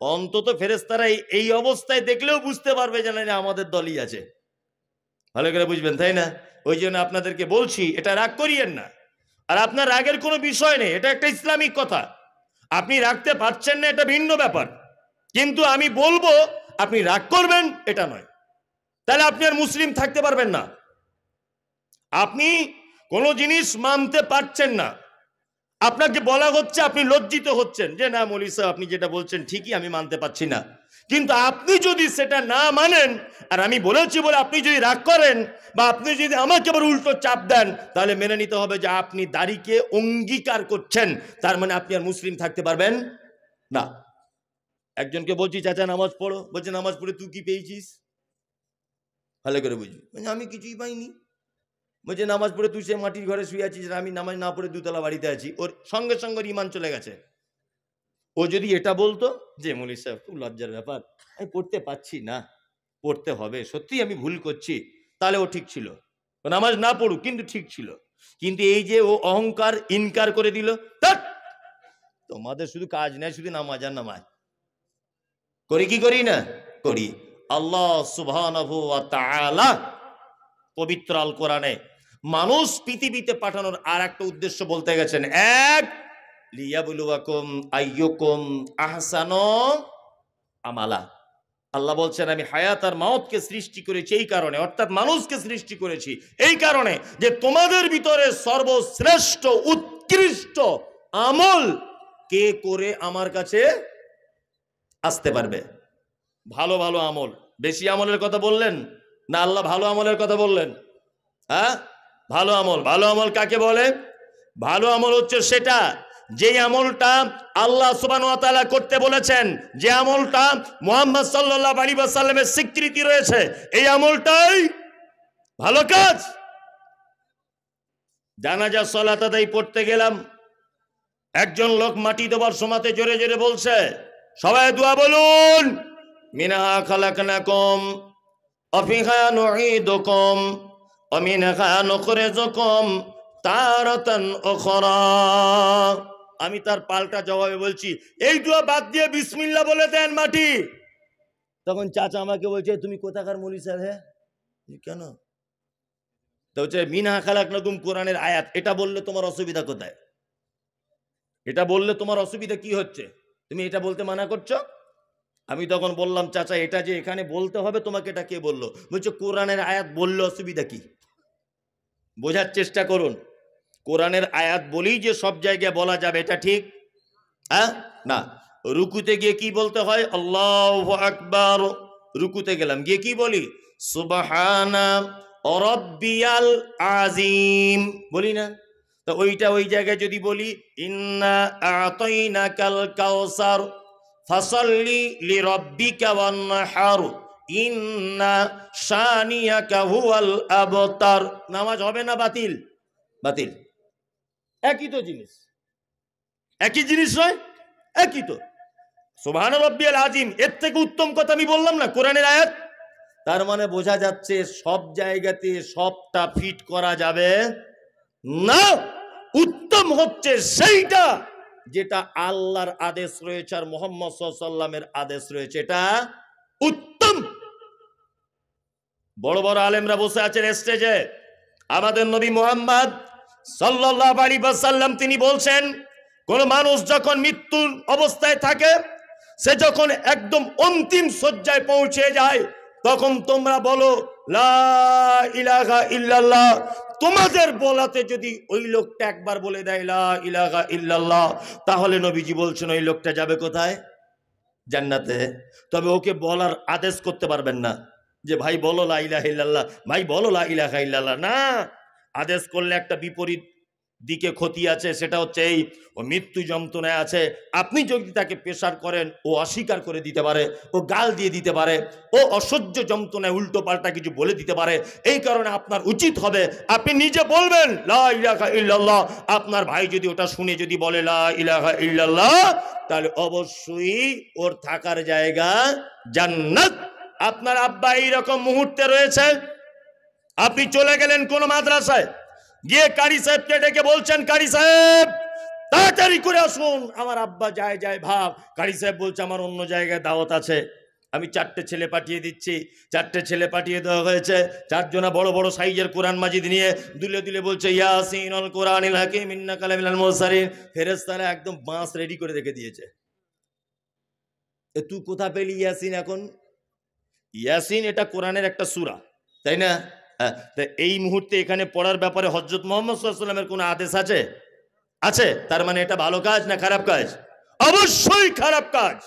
অন্তত ফেরেশতারা এই অবস্থায় দেখলেও বুঝতে পারবে যে না আমাদের দলই আছে। ভালো করে বুঝবেন, তাই না? ওই জন্য আপনাদেরকে বলছি, এটা রাগ করিয়েন না। আর আপনার রাগের কোনো বিষয় নেই, এটা একটা ইসলামিক কথা। আপনি রাখতে পারছেন না, এটা ভিন্ন ব্যাপার। কিন্তু আমি বলবো আপনি রাগ করবেন এটা নয়। তাহলে আপনি আর মুসলিম থাকতে পারবেন না। আপনি কোনো জিনিস মানতে পারছেন না, আপনাকে বলা হচ্ছে, আপনি লজ্জিত হচ্ছেন যে না মৌলভী সাহেব আপনি যেটা বলছেন ঠিকই, আমি মানতে পারছি না। কিন্তু আপনি যদি সেটা না মানেন আর আমি বলেছি বলে আপনি যদি রাগ করেন বা আপনি যদি আমাকে আবার উল্টো চাপ দেন, তাহলে মেনে নিতে হবে যে আপনি দাড়িকে অঙ্গীকার করছেন, তার মানে আপনি আর মুসলিম থাকতে পারবেন না। একজনকে বলছি চাচা নামাজ পড়ো, বলছে নামাজ পড়ে তুই কি পেয়েছিস? ভালো করে বুঝবি, আমি কিছুই পাইনি। বলছে নামাজ পড়ে তুই সে মাটির ঘরে শুয়ে আছিস, আমি নামাজ না পড়ে দুতলা বাড়িতে আছি। ওর সঙ্গে সঙ্গে ইমান চলে গেছে। ও যদি এটা বলতো যে মৌলভী সাহেব খুব লজ্জার ব্যাপার, আমি পড়তে পাচ্ছি না, পড়তে হবে, সত্যি আমি ভুল করছি, তাহলে ও ঠিক ছিল, নামাজ না পড়ুক কিন্তু ঠিক ছিল। কিন্তু এই যে ও অহংকার ইনকার করে দিল, তোমাদের শুধু কাজ নেই, শুধু নামাজ আর নামাজ করি কি করি না করি। আল্লাহ সুবহানাহু ওয়া তাআলা পবিত্র আল কোরআনে মানুষ পৃথিবীতে পাঠানোর আর একটা উদ্দেশ্য বলতে গেছেন, এক লিয়াবলুয়াকুম আইয়ুকুম আহসানু আমালা। আল্লাহ বলছেন আমি হায়াত আর মাউতকে সৃষ্টি করেছি এই কারণে, অর্থাৎ মানুষকে সৃষ্টি করেছি এই কারণে যে তোমাদের ভিতরে সর্বশ্রেষ্ঠ উৎকৃষ্ট আমল কে করে আমার কাছে আসতে পারবে। ভালো ভালো আমল, বেশি আমলের কথা বললেন না আল্লাহ ভালো আমলের কথা বললেন? হ্যাঁ, ভালো আমল। ভালো আমল কাকে বলে? ভালো আমল হচ্ছে সেটা যে আমলটা আল্লাহ সুবহানাহু ওয়া তাআলা করতে বলেছেন, যে আমলটা মুহাম্মদ সাল্লাল্লাহু আলাইহি ওয়াসাল্লামের স্বীকৃতি রয়েছে, এই আমলটাই ভালো কাজ। জানাজা সালাত আদায় পড়তে গেলাম, একজন লোক মাটি দেওয়ার সময়তে জোরে জোরে বলছে সবাই দোয়া বলুন, মিনহা খালাকনাকুম ওয়া ফিহা নুঈদুকুম ওয়া মিনহা নুখরিজুকুম তারাতান উখরা। আমি তার পাল্টা জবাবে বলছি এই দোয়া বাদ দিয়ে বিসমিল্লাহ বলে দেন মাটি। তখন চাচা আমাকে বলছে তুমি কোথাকার মৌলভী সাহেব? হ্যাঁ কেন? তো হচ্ছে মিনহা খালাকনাকুম কোরআনের আয়াত, এটা বললে তোমার অসুবিধা কোথায়? এটা বললে তোমার অসুবিধা কি হচ্ছে? তুমি এটা বলতে মানা করছো। আমি তখন বললাম চাচা এটা যে এখানে বলতে হবে তোমাকে এটা কে বললো? বলছে কোরআনের আয়াত বললে অসুবিধা কি? বোঝার চেষ্টা করুন, কোরআনের আয়াত বলেই যে সব জায়গায় বলা যাবে এটা ঠিক হ্যাঁ না। রুকুতে গিয়ে কি বলতে হয়? আল্লাহু আকবার। রুকুতে গেলাম, গিয়ে কি বলি? সুবহানা রাব্বিয়াল আযীম বলি না? তো ওইটা ওই জায়গায় যদি বলি ইন্না আ'তাইনাকাল কাউসার ফাসাল্লি লিরাব্বিকা ওয়ানহার ইন্না শানিয়াকা হুয়াল আবতার, নামাজ হবে না বাতিল? বাতিল। একই তো জিনিস, একই জিনিস নয়? একই তো। সুবহান রাব্বিয়াল আযীম, এর থেকে উত্তম কথা আমি বললাম না কোরআনের আয়াত? তার মানে বোঝা যাচ্ছে সব জায়গাতে সবটা ফিট করা যাবে না। উত্তম হচ্ছে সেইটা যেটা আল্লাহর আদেশ রয়েছে আর মুহাম্মদ সাল্লাল্লাহু আলাইহি ওয়াসাল্লামের আদেশ রয়েছে, এটা উত্তম। বড় বড় আলেমরা বসে আছেন স্টেজে, আমাদের নবী মুহাম্মদ সাল্লাল্লাহু আলাইহি ওয়াসাল্লাম তিনি বলছেন কোন মানুষ যখন মৃত্যুর অবস্থায় থাকে, সে যখন একদম অন্তিম শয্যায় পৌঁছে যায়, তখন তোমরা বলো লা ইলাহা ইল্লাল্লাহ। তোমাদের বলাতে যদি ওই লোকটা একবার বলে দেয় লা ইলাহা ইল্লাল্লাহ, তাহলে নবীজি বলছেন ওই লোকটা যাবে কোথায়? জান্নাতে। তবে ওকে বলার আদেশ করতে পারবেন না যে ভাই বলো লা ইলাহা ইল্লাল্লাহ, ভাই বলো লা ইলাহা ইল্লাল্লাহ, না। আদেশ করলে একটা বিপরীত দিকে ক্ষতি আছে, সেটা হচ্ছে এই ও মৃত্যু যন্ত্রণায় আছে, আপনি যদি তাকে প্রেসার করেন ও অস্বীকার করে দিতে পারে, ও গাল দিয়ে দিতে পারে, ও অসহ্য যন্ত্রণায় উল্টো পাল্টা কিছু বলে দিতে পারে। এই কারণে আপনার উচিত হবে আপনি নিজে বলবেন লা ইলাহা ইল্লাল্লাহ। আপনার ভাই যদি ওটা শুনে যদি বলে লা ইলাহা ইল্লাল্লাহ, তাহলে অবশ্যই ওর থাকার জায়গা জান্নাত। আপনার আব্বা এইরকম মুহূর্তে রয়েছে, আপনি চলে গেলেন কোন মাদ্রাসায়, গিয়ে কারি সাহেবকে ডেকে বলছেন কারি সাহেব তাড়াতাড়ি করে আসুন, আমার আব্বা যায় যায় ভাব। কারি সাহেব বলছে আমার অন্য জায়গায় দাওয়াত আছে, আমি 4টে ছেলে পাঠিয়ে দিচ্ছি। 4টে ছেলে পাঠিয়ে দেওয়া হয়েছে, 4 জনা বড় বড় সাইজের কোরআন মাজিদ নিয়ে দুলে দুলে বলছে ইয়াসিনুল কোরআনিল হাকিম ইন্নাকা লামিনাল মুরসালিন। ফেরেশতারা একদম বাঁশ রেডি করে রেখে দিয়েছে। তুই কোথা পেলি ইয়াসিন এখন? ইয়াসিন এটা কোরআনের একটা সূরা, তাই না? হ্যাঁ, তা এই মুহূর্তে এখানে পড়ার ব্যাপারে হযরত মুহাম্মদ সাল্লাল্লাহু আলাইহি ওয়াসাল্লামের কোনো আদেশ আছে? আছে। তার মানে এটা ভালো কাজ না খারাপ কাজ? অবশ্যই খারাপ কাজ।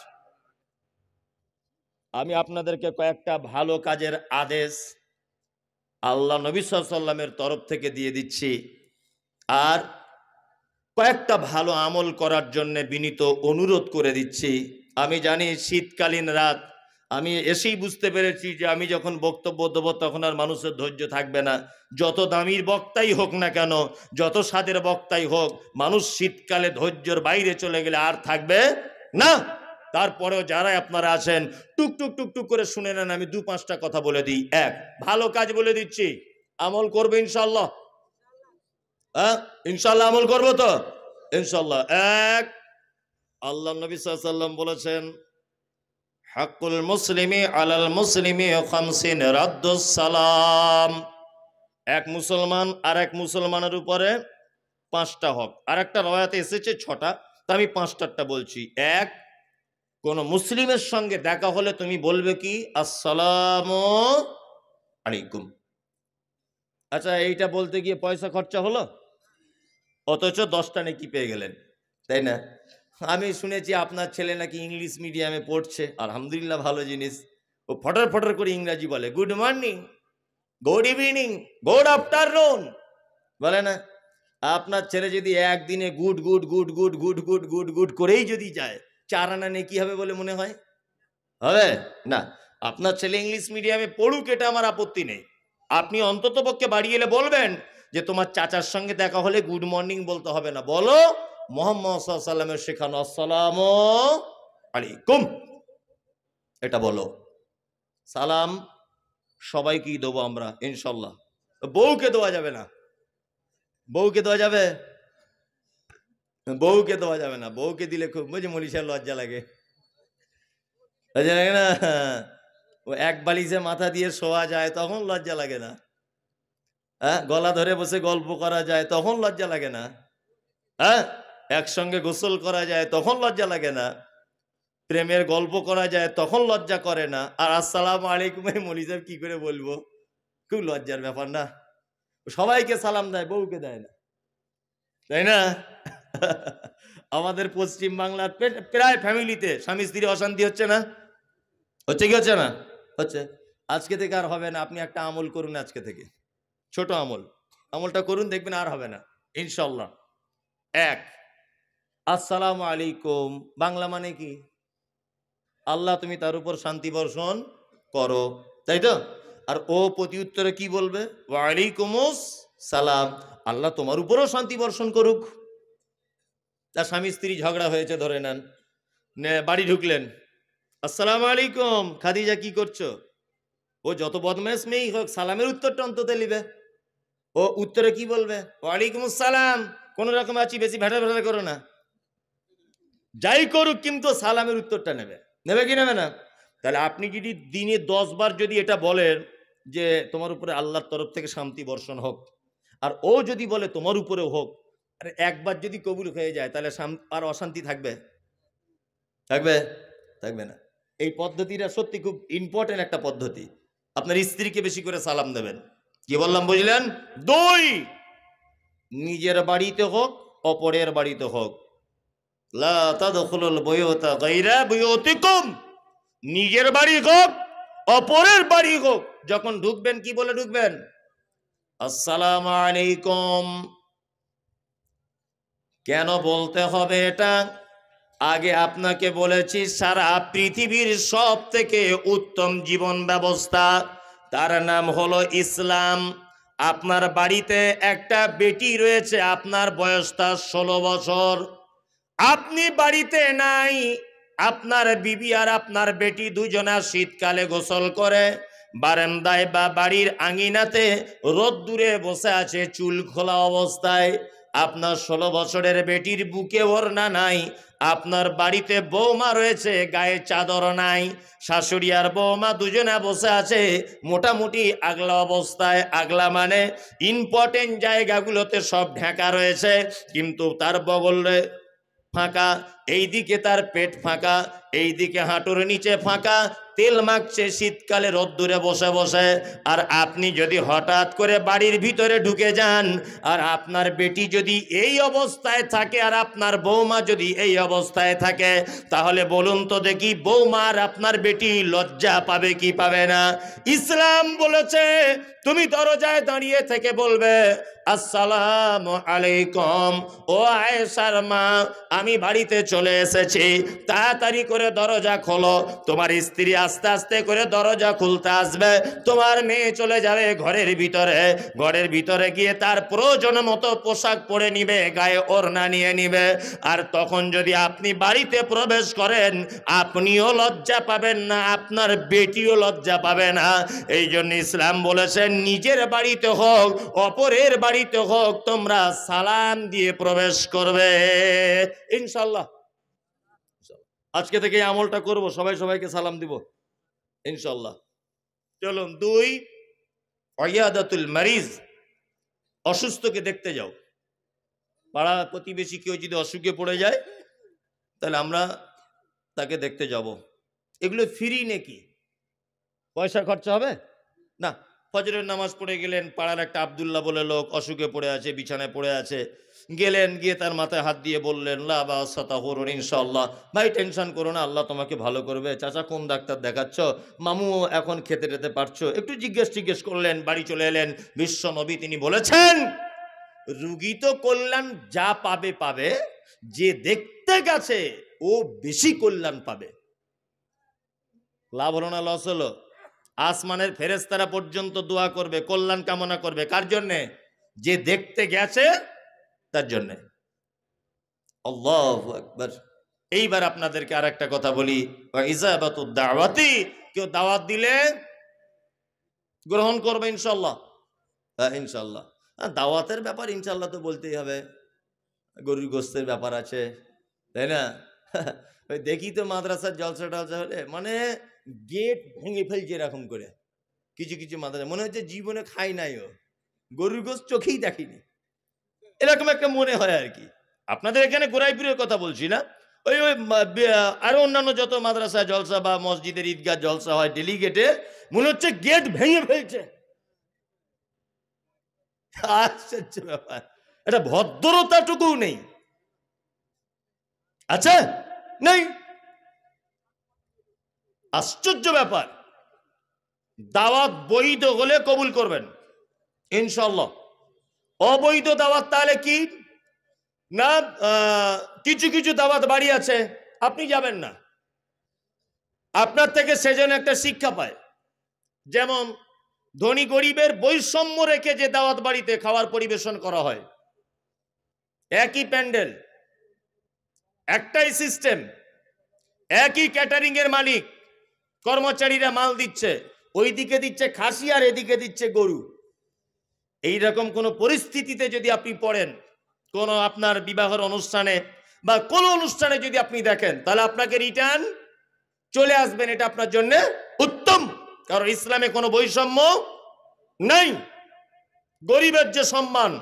আমি আপনাদেরকে কয়েকটা ভালো কাজের আদেশ আল্লাহ নবী সাল্লাল্লাহু আলাইহি ওয়াসাল্লামের তরফ থেকে দিয়ে দিচ্ছি, আর কয়েকটা ভালো আমল করার জন্য বিনীত অনুরোধ করে দিচ্ছি। আমি জানি শীতকালীন রাত, আমি এসেই বুঝতে পেরেছি যে আমি যখন বক্তব্য দেবো তখন আর মানুষের ধৈর্য থাকবে না। যত দামির বক্তাই হোক না কেন, যত স্বাদের বক্তাই হোক, মানুষ শীতকালে ধৈর্যের বাইরে চলে গেলে আর থাকবে না। তারপরেও যারা আপনারা আছেন টুকটুক টুকটুক করে শুনে নেন, আমি 2-5টা কথা বলে দিই। এক, ভালো কাজ বলে দিচ্ছি, আমল করবে ইনশাল্লাহ? হ্যাঁ, ইনশাল্লাহ আমল করবো তো? ইনশাল্লাহ। এক, আল্লাহ নবী সাল্লাল্লাহু আলাইহি ওয়াসাল্লাম বলেছেন, হাক্কুল মুসলিমি আলাল মুসলিমি খামসিন রাদ্দুস সালাম। এক মুসলমান আর এক মুসলমানের উপরে 5টা হক। আর একটা রওয়ায়াতে এসেছে 6টা, তা আমি 5টারটা বলছি। এক, কোন মুসলিমের সঙ্গে দেখা হলে তুমি বলবে কি? আসসালামু আলাইকুম। আচ্ছা, এইটা বলতে গিয়ে পয়সা খরচা হলো, অথচ 10টা নেকি পেয়ে গেলেন, তাই না? আমি শুনেছি আপনার ছেলে নাকি ইংলিশ মিডিয়ামে পড়ছে, আলহামদুলিল্লাহ, ভালো জিনিস। ও ফটার ফটার করে ইংরাজি বলে, good morning, good evening, good afternoon, বলে না? আপনার ছেলে যদি একদিনে good good good good good good good good করেই যদি যায়, 4 আনা নেকি হবে বলে মনে হয়? হবে না। আপনার ছেলে ইংলিশ মিডিয়ামে পড়ুক, এটা আমার আপত্তি নেই। আপনি অন্তত পক্ষে বাড়ি এলে বলবেন যে তোমার চাচার সঙ্গে দেখা হলে গুড মর্নিং বলতে হবে না, বলো মুহাম্মদ সাল্লাল্লাহু আলাইহি ওয়াসাল্লামের শেখানো আসসালামু আলাইকুম, এটা বলো। সালাম সবাইকেই দেবো আমরা ইনশাল্লাহ। বউকে দেওয়া যাবে না। বউকে দেওয়া যাবে? বউকে দেওয়া যাবে না। বউকে দিলে খুব বুঝে মনীষার লজ্জা লাগে, লজ্জা লাগে না? ও এক বালিশে মাথা দিয়ে শোয়া যায় তখন লজ্জা লাগে না? হ্যাঁ, গলা ধরে বসে গল্প করা যায় তখন লজ্জা লাগে না? হ্যাঁ, একসঙ্গে গোসল করা যায় তখন লজ্জা লাগে না? প্রেমের গল্প করা যায় তখন লজ্জা করে না? আর আসসালামু আলাইকুম মৌলী সাহেব কি করে বলবো? খুব লজ্জার ব্যাপার না? সবাইকে সালাম দেয়, বউকে দেয় না, তাই না? আমাদের পশ্চিম বাংলার প্রায় ফ্যামিলিতে স্বামী স্ত্রী অশান্তি হচ্ছে না? হচ্ছে কি হচ্ছে না? হচ্ছে। আজকে থেকে আর হবে না। আপনি একটা আমল করুন আজকে থেকে, ছোট আমল, আমলটা করুন, দেখবেন আর হবে না ইনশাল্লাহ। এক, আসসালামু আলাইকুম বাংলা মানে কি? আল্লাহ তুমি তার উপর শান্তি বর্ষণ করো, তাই তো? আর ও প্রতি উত্তরে কি বলবে? ওয়ালাইকুমুস সালাম, আল্লাহ তোমার উপরও শান্তি বর্ষণ করুক। তার স্বামী স্ত্রী ঝগড়া হয়েছে, ধরে নেন, বাড়ি ঢুকলেন, আসসালামু আলাইকুম খাদিজা, কি করছো? ও যত বদমাশ মেয়েই হোক, সালামের উত্তরটা অন্তত নিবে। ও উত্তরে কি বলবে? ওয়ালাইকুম আসসালাম। কোন রকম আছি, বেশি ভেটা ভেটা করো না, যাই করুক কিন্তু সালামের উত্তরটা নেবে। নেবে কি নেবে না? তাহলে আপনি যদি দিনে 10 বার যদি এটা বলেন যে তোমার উপরে আল্লাহর তরফ থেকে শান্তি বর্ষণ হোক, আর ও যদি বলে তোমার উপরেও হোক, আর একবার যদি কবুল হয়ে যায়, তাহলে আর অশান্তি থাকবে? থাকবে? থাকবে না। এই পদ্ধতিটা সত্যি খুব ইম্পর্টেন্ট একটা পদ্ধতি। আপনার স্ত্রীকে বেশি করে সালাম দেবেন। কি বললাম বুঝলেন? 2, নিজের বাড়িতে হোক অপরের বাড়িতে হোক, লা তাদখুলুল বুয়ুতা গায়রা বুয়ুতিকুম, নিজের বাড়ি হোক অপরের বাড়ি হোক, যখন ঢুকবেন কি বলে ঢুকবেন? আসসালামু আলাইকুম। কেন বলতে হবে এটা? আগে আপনাকে বলেছি, সারা পৃথিবীর সব থেকে উত্তম জীবন ব্যবস্থা, তার নাম হলো ইসলাম। আপনার বাড়িতে একটা বেটি রয়েছে, আপনার বয়সটা 16 বছর, আপনি বাড়িতে নাই, আপনার বিবি আর আপনার বেটি দুজনা শীতকালে গোসল করে বারান্দায় বা বাড়ির আঙিনাতে রোদ্দুরে বসে আছে চুল খোলা অবস্থায়। আপনার 16 বছরের বেটির বুকে ওড়না নাই, আপনার বাড়িতে বৌমা রয়েছে, গায়ে চাদর নাই, শাশুড়ি আর বৌমা দুজনে বসে আছে মোটামুটি আগলা অবস্থায়। আগলা মানে ইম্পর্টেন্ট জায়গাগুলোতে সব ঢাকা রয়েছে, কিন্তু তার বগলে ফাঁকা, এইদিকে তার পেট ফাঁকা, এইদিকে হাঁটুর নিচে ফাঁকা, তেল মাখছে শীতকালে রোদ্দুরে বসে বসে, আর আপনি যদি হঠাৎ করে বাড়ির ভিতরে ঢুকে যান, আর আপনার বেটি যদি এই অবস্থায় থাকে আর আপনার বৌমা যদি এই অবস্থায় থাকে, তাহলে বলুন তো দেখি বৌমার আপনার বেটি লজ্জা পাবে কি পাবে না? ইসলাম বলেছে তুমি দরজায় দাঁড়িয়ে থেকে বলবে আসসালামু আলাইকুম, ও আয়েশার মা আমি বাড়িতে চলে এসেছি, তাড়াতাড়ি করে দরজা খোলো। তোমার স্ত্রী আস্তে আস্তে করে দরজা খুলতে আসবে, তোমার মেয়ে চলে যাবে ঘরের ভিতরে, ঘরের ভিতরে গিয়ে তার প্রয়োজন মতো পোশাক পরে নিবে, গায়ে ওড়না নিয়ে নিবে। আর তখন যদি আপনি বাড়িতে প্রবেশ করেন, আপনিও লজ্জা পাবেন না, আপনার বেটিও লজ্জা পাবে না। এই জন্য ইসলাম বলেছে নিজের বাড়িতে হোক অপরের বাড়িতে হোক তোমরা সালাম দিয়ে প্রবেশ করবে ইনশাল্লাহ। আজকে থেকে এই আমলটা করব, সবাই সবাইকে সালাম দিব ইনশাল্লাহ। চলুন 2, ওয়াইয়াদাতুল মারিজ, অসুস্থকে দেখতে যাও। পাড়া প্রতিবেশী কেউ যদি অসুখে পড়ে যায় তাহলে আমরা তাকে দেখতে যাব। এগুলো ফ্রি নাকি? পয়সা খরচা হবে না। ফজরের নামাজ পড়ে গেলেন, পাড়ার একটা আব্দুল্লাহ বলে লোক অসুখে পড়ে আছে, বিছানায় পড়ে আছে, গেলেন, গিয়ে তার মাথায় হাত দিয়ে বললেন লা বাসা তাহুরুন ইনশাআল্লাহ, ভাই টেনশন করো না, আল্লাহ তোমাকে ভালো করবে। চাচা কোন ডাক্তার দেখাচ্ছ? মামু এখন খেতে টেতে পারছো? একটু জিজ্ঞেস করলেন, বাড়ি চলে এলেন। বিশ্ব নবী তিনি বলেছেন রুগী তো কল্যাণ যা পাবে পাবে, যে দেখতে গেছে ও বেশি কল্যাণ পাবে। লাভ হলো না লস হলো? আসমানের ফেরেশতারা পর্যন্ত দোয়া করবে, কল্যাণ কামনা করবে। কার জন্যে? যে দেখতে গেছে তার জন্যে। আল্লাহু আকবার। এইবার আপনাদেরকে আর একটা কথা বলি, ইজাবাতুদ দাওয়াতি, কেউ দাওয়াত দিলে গ্রহণ করবে ইনশাল্লাহ। হ্যাঁ ইনশাল্লাহ। দাওয়াতের ব্যাপার ইনশাল্লাহ তো বলতেই হবে, গরুর গোস্তের ব্যাপার আছে, তাই না? ওই দেখি তো মাদ্রাসার জলসা টলসা হলে মানে গেট ভেঙে ফেলছে এরকম করে। কিছু কিছু মাদ্রাসা মনে হচ্ছে জীবনে খাই নাই, ও গরুর গোস্ত চোখেই দেখিনি, এরকম একটা মনে হয় আর কি। আপনাদের এখানে গোড়াইপুরের কথা বলছি না, ওই ওই আরো অন্যান্য যত মাদ্রাসা জলসা বা মসজিদের ঈদগাহ জলসা হয় ডেলিগেটে, মনে হচ্ছে গেট ভেঙে ফেলছে। আশ্চর্য ব্যাপার, এটা ভদ্রতাটুকুও নেই। আচ্ছা নেই, আশ্চর্য ব্যাপার। দাওয়াত বৈধ হলে কবুল করবেন ইনশাল্লাহ। অবৈধ দাওয়াত তাহলে কি না, কিছু কিছু দাওয়াত বাড়ি আছে আপনি যাবেন না, আপনার থেকে সেজন্য একটা শিক্ষা পায়। যেমন ধনী গরিবের বৈষম্য রেখে যে দাওয়াত বাড়িতে খাবার পরিবেশন করা হয়, একই প্যান্ডেল, একটাই সিস্টেম, একই ক্যাটারিং এর মালিক, কর্মচারীরা মাল দিচ্ছে, ওইদিকে দিচ্ছে খাসি আর এদিকে দিচ্ছে গরু। এইরকম কোন পরিস্থিতিতে যদি আপনি পড়েন, কোন আপনার বিবাহের অনুষ্ঠানে বা কোন অনুষ্ঠানে যদি আপনি দেখেন, তাহলে আপনাকে রিটার্ন চলে আসবেন, এটা আপনার জন্য উত্তম। কারণ ইসলামে কোনো বৈষম্য নাই। গরিবের যে সম্মান,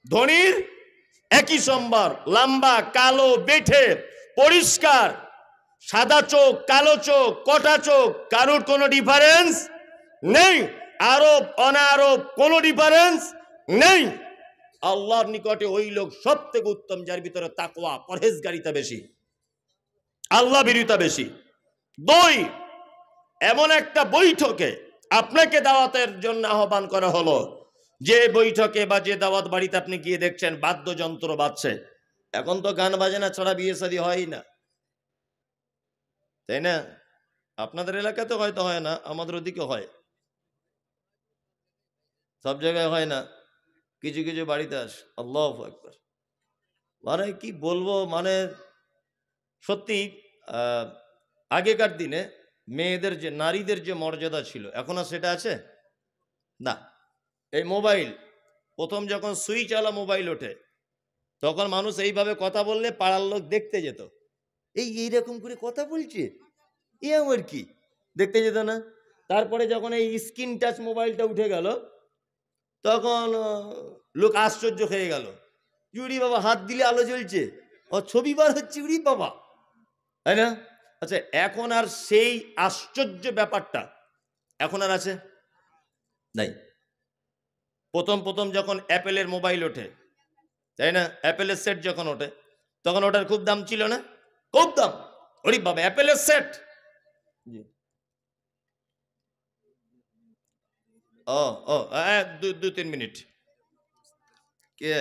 ধনীর একই সম্মান, লম্বা কালো বেঠে পরিষ্কার, সাদা চোখ কালো চোখ কটা চোখ, কারোর কোনো ডিফারেন্স নেই। আরব অনারব কোনো ডিফারেন্স নেই। আল্লাহর নিকটে ওই লোক সব থেকে উত্তম যার ভিতরে তাকওয়া পরহেজগারিতা বেশি, আল্লাহ ভীরুতা বেশি। 2, এমন একটা বৈঠকে আপনাকে দাওয়াতের জন্য আহ্বান করা হলো, যে বৈঠকে বা যে দাওয়াত বাড়িতে আপনি গিয়ে দেখছেন বাদ্যযন্ত্র বাজছে। এখন তো গান বাজনা ছাড়া বিয়ে শাদী হয় না, তাই না? আপনাদের এলাকাতে হয়তো হয় না, আমাদের ওদিকে হয়, সব জায়গায় হয় না, কিছু কিছু বাড়িতে আস। আল্লাহু আকবার। মানে কি বলবো, মানে সত্যি আগেকার দিনে মেয়েদের যে নারীদের যে মর্যাদা ছিল, এখন আর সেটা আছে না। এই মোবাইল প্রথম যখন সুইচ আলা মোবাইল ওঠে, তখন মানুষ এইভাবে কথা বললে পাড়ার লোক দেখতে যেত, এইরকম করে কথা বলছে, এ আমার কি, দেখতে যেত না। তারপরে যখন এই স্ক্রিন টাচ মোবাইলটা উঠে গেল, তখন লোক আশ্চর্য হয়ে গেল, ইউরি বাবা হাত দিলে আলো জ্বলছে, ও ছবি বার হচ্ছে, ইউরি বাবা, তাই না? আচ্ছা, এখন আর সেই আশ্চর্য ব্যাপারটা এখন আর আছে নাই। প্রথম প্রথম যখন অ্যাপেলের মোবাইল ওঠে, তাই না, অ্যাপেলের সেট যখন ওঠে তখন ওটার খুব দাম ছিল না? খুব দাম। ওরে বাবা, অ্যাপেলের সেট। ও ও 2-3 মিনিট। কে?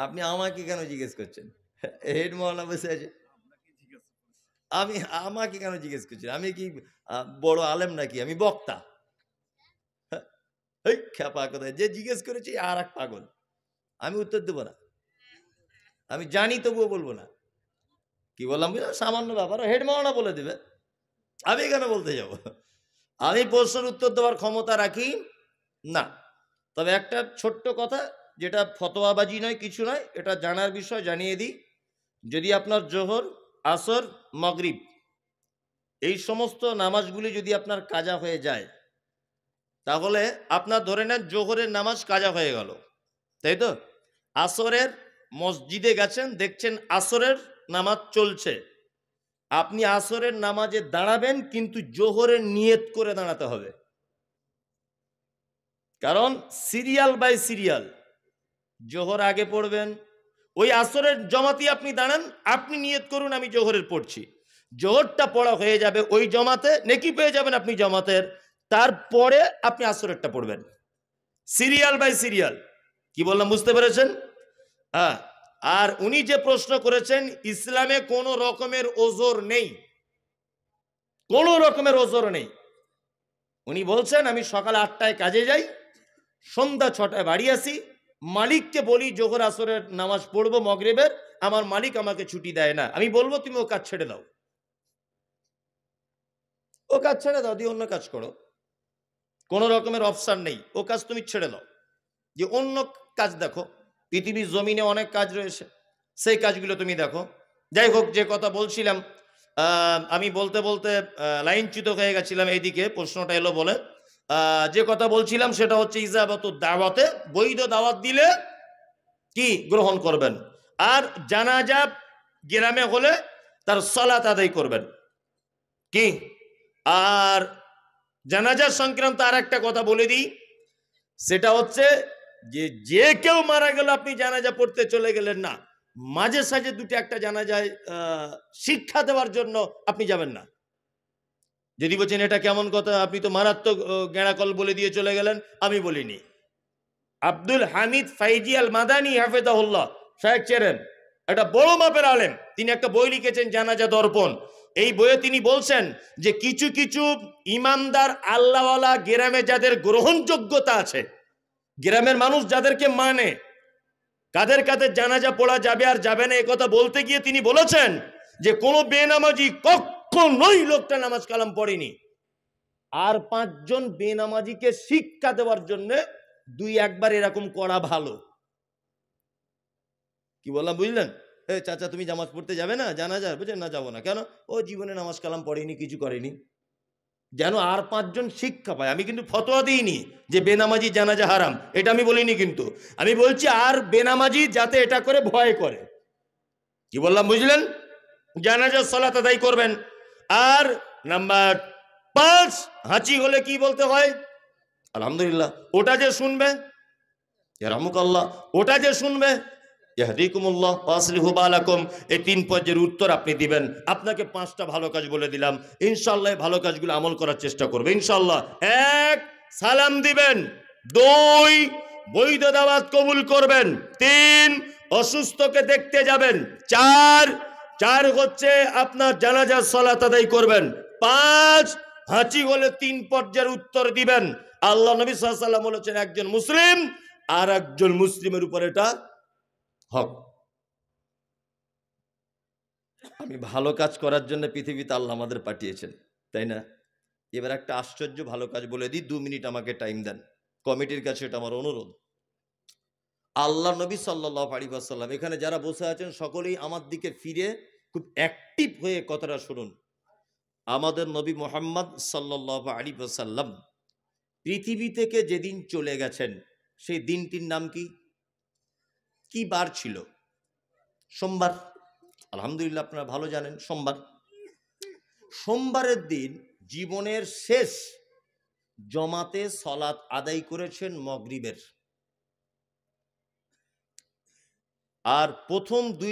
আপনি আমাকে কেন জিজ্ঞেস করছেন? হেড মহল্লা বসে আছে। আমি আমাকে কেন জিজ্ঞেস করছেন? আমি কি বড় আলেম নাকি? আমি বক্তা? এই খ্যাপা কোথায়, যে জিজ্ঞেস করেছি আর এক পাগল। আমি উত্তর দেবো না, আমি জানি তবুও বলবো না। কি বললাম বুঝলাম, সামান্য ব্যাপার, হেড মহল্লা বলে দেবে, আমি কেন বলতে যাব? আমি প্রশ্নের উত্তর দেওয়ার ক্ষমতা রাখি না। তবে একটা ছোট্ট কথা, যেটা ফতোয়াবাজি নয়, কিছু নয়, এটা জানার বিষয়, জানিয়ে দিই। যদি আপনার জোহর, আসর, মাগরিব এই সমস্ত নামাজগুলি যদি আপনার কাজা হয়ে যায়, তাহলে আপনার ধরে নেন জোহরের নামাজ কাজা হয়ে গেল, তাই তো? আসরের মসজিদে গেছেন, দেখছেন আসরের নামাজ চলছে, আপনি আসরের নামাজে দাঁড়াবেন, কিন্তু জোহরের নিয়ত করে দাঁড়াতে হবে। কারণ সিরিয়াল বাই সিরিয়াল, জোহর আগে পড়বেন, ওই আসরের জমাতে আপনি দাঁড়ান, আপনি নিয়ত করুন আমি জোহরের পড়ছি, জোহরটা পড়া হয়ে যাবে ওই জমাতে, নেকি পেয়ে যাবেন আপনি জমাতের, তারপরে আপনি আসরেরটা পড়বেন, সিরিয়াল বাই সিরিয়াল। কি বললাম বুঝতে পেরেছেন? হ্যাঁ। আর উনি যে প্রশ্ন করেছেন, ইসলামে কোনো রকমের ওজর নেই, কোনো রকমের ওজর নেই। উনি বলছেন আমি সকাল 8টায় কাজে যাই, সন্ধ্যা 6টায় বাড়ি আসি, মালিককে বলি জোহর আসরের নামাজ পড়বো মগরিবের, আমার মালিক আমাকে ছুটি দেয় না, আমি বলবো তুমি ও কাজ ছেড়ে দাও, ও কাজ ছেড়ে দাও, দিয়ে অন্য কাজ করো, কোনো রকমের অপশন নেই, ও কাজ তুমি ছেড়ে দাও, যে অন্য কাজ দেখো, পৃথিবীর জমিনে অনেক কাজ রয়েছে, সেই কাজগুলো তুমি দেখো। যাই হোক, যে কথা বলছিলাম, আমি বলতে বলতে লাইনচ্যুত হয়ে গেছিলাম, এইদিকে প্রশ্নটা এলো বলে। যে কথা বলছিলাম সেটা হচ্ছে ইজাবাতু দাওয়াতে, বৈধ দাওয়াত দিলে কি গ্রহণ করবেন, আর জানাজা গ্রামে হলে তার সালাত আদায় করবেন কি। আর জানাজা সংক্রান্ত আর একটা কথা বলে দিই, সেটা হচ্ছে যে যে কেউ মারা গেল আপনি জানাজা পড়তে চলে গেলেন না, মাঝে সাঝে দুটো একটা জানাজায় শিক্ষা দেওয়ার জন্য আপনি যাবেন না। যদি বলছেন এটা কেমন কথা, আপনি তো মারাত্মক গেঁড়াকল বলে দিয়ে চলে গেলেন, আমি বলিনি। আব্দুল হামিদ ফাইজি আল মাদানী হাফেজাহুল্লাহ শায়েখ চেরেন, একটা বড় মাপের আলেম, তিনি একটা বই লিখেছেন জানাজা দর্পণ। এই বইয়ে তিনি বলছেন যে কিছু কিছু ইমানদার আল্লাহওয়ালা গ্রামে যাদের গ্রহণযোগ্যতা আছে, গ্রামের মানুষ যাদেরকে মানে, কাদের কাদের জানাজা পড়া যাবে আর যাবে না, একথা বলতে গিয়ে তিনি বলেছেন যে কোনো বেনামাজি কখনোই লোকটা নামাজ কালাম পড়েনি, আর 5জন বেনামাজিকে শিক্ষা দেওয়ার জন্য 2-1বার এরকম করা ভালো। কি বললাম বুঝলেন? চাচা তুমি নামাজ পড়তে যাবে না জানাজা? বুঝলেন না, যাবো না কেন? ও জীবনে নামাজ কালাম পড়েনি, কিছু করেনি, যেন আর 5জন শিক্ষা পায়। আমি কিন্তু ফতোয়া দিইনি যে বেনামাজি জানাজা হারাম, এটা আমি বলিনি, কিন্তু আমি বলছি আর বেনামাজি যাতে এটা করে ভয় করে। কি বললাম বুঝলেন? জানাজার সালাত আদায় করবেন। আর নাম্বার 5, হাঁচি হলে কি বলতে হয়? আলহামদুলিল্লাহ। ওটা যে শুনবে, ইয়ারহামুকাল্লাহ, ওটা যে শুনবে, ইয়াহদিকুমুল্লাহ ওয়া আসলিহু বালাকুম, এই 3 পর্যায়ের উত্তর আপনি দিবেন। আপনাকে 5টা ভালো কাজ বলে দিলাম, ইনশাআল্লাহ এই ভালো কাজগুলো আমল করার চেষ্টা করবে ইনশাআল্লাহ। 1, সালাম দিবেন। 2, বৈধ দাওয়াত কবুল করবেন। 3, অসুস্থকে দেখতে যাবেন। 4 হচ্ছে আপনার জানাজার সালাত আদায় করবেন। 5, হাঁচি হলে 3 পর্যায়ের উত্তর দিবেন। আল্লাহ নবী সাল্লাল্লাহু আলাইহি ওয়াসাল্লাম বলেছেন একজন মুসলিম আর একজন মুসলিমের উপর এটা হক। আমি ভালো কাজ করার জন্য পৃথিবীতে আল্লাহ আমাদের পাঠিয়েছেন, তাই না? এবার একটা আশ্চর্য ভালো কাজ বলে দিই, 2 মিনিট আমাকে টাইম দেন, কমিটির কাছে এটা আমার অনুরোধ। আল্লাহ নবী সাল্লাল্লাহু আলাইহি ওয়াসাল্লাম, এখানে যারা বসে আছেন সকলেই আমার দিকে ফিরে খুব অ্যাক্টিভ হয়ে কথাটা শুনুন। আমাদের নবী মুহাম্মদ সাল্লাল্লাহু আলাইহি ওয়াসাল্লাম পৃথিবী থেকে যেদিন চলে গেছেন সেই দিনটির নাম কি? কি বার ছিল? সোমবার। আলহামদুলিল্লাহ, আপনারা ভালো জানেন সোমবার। সোমবারের দিন জীবনের শেষ জমাতে সলাত আদায় করেছেন মাগরিবের। আর প্রথম 2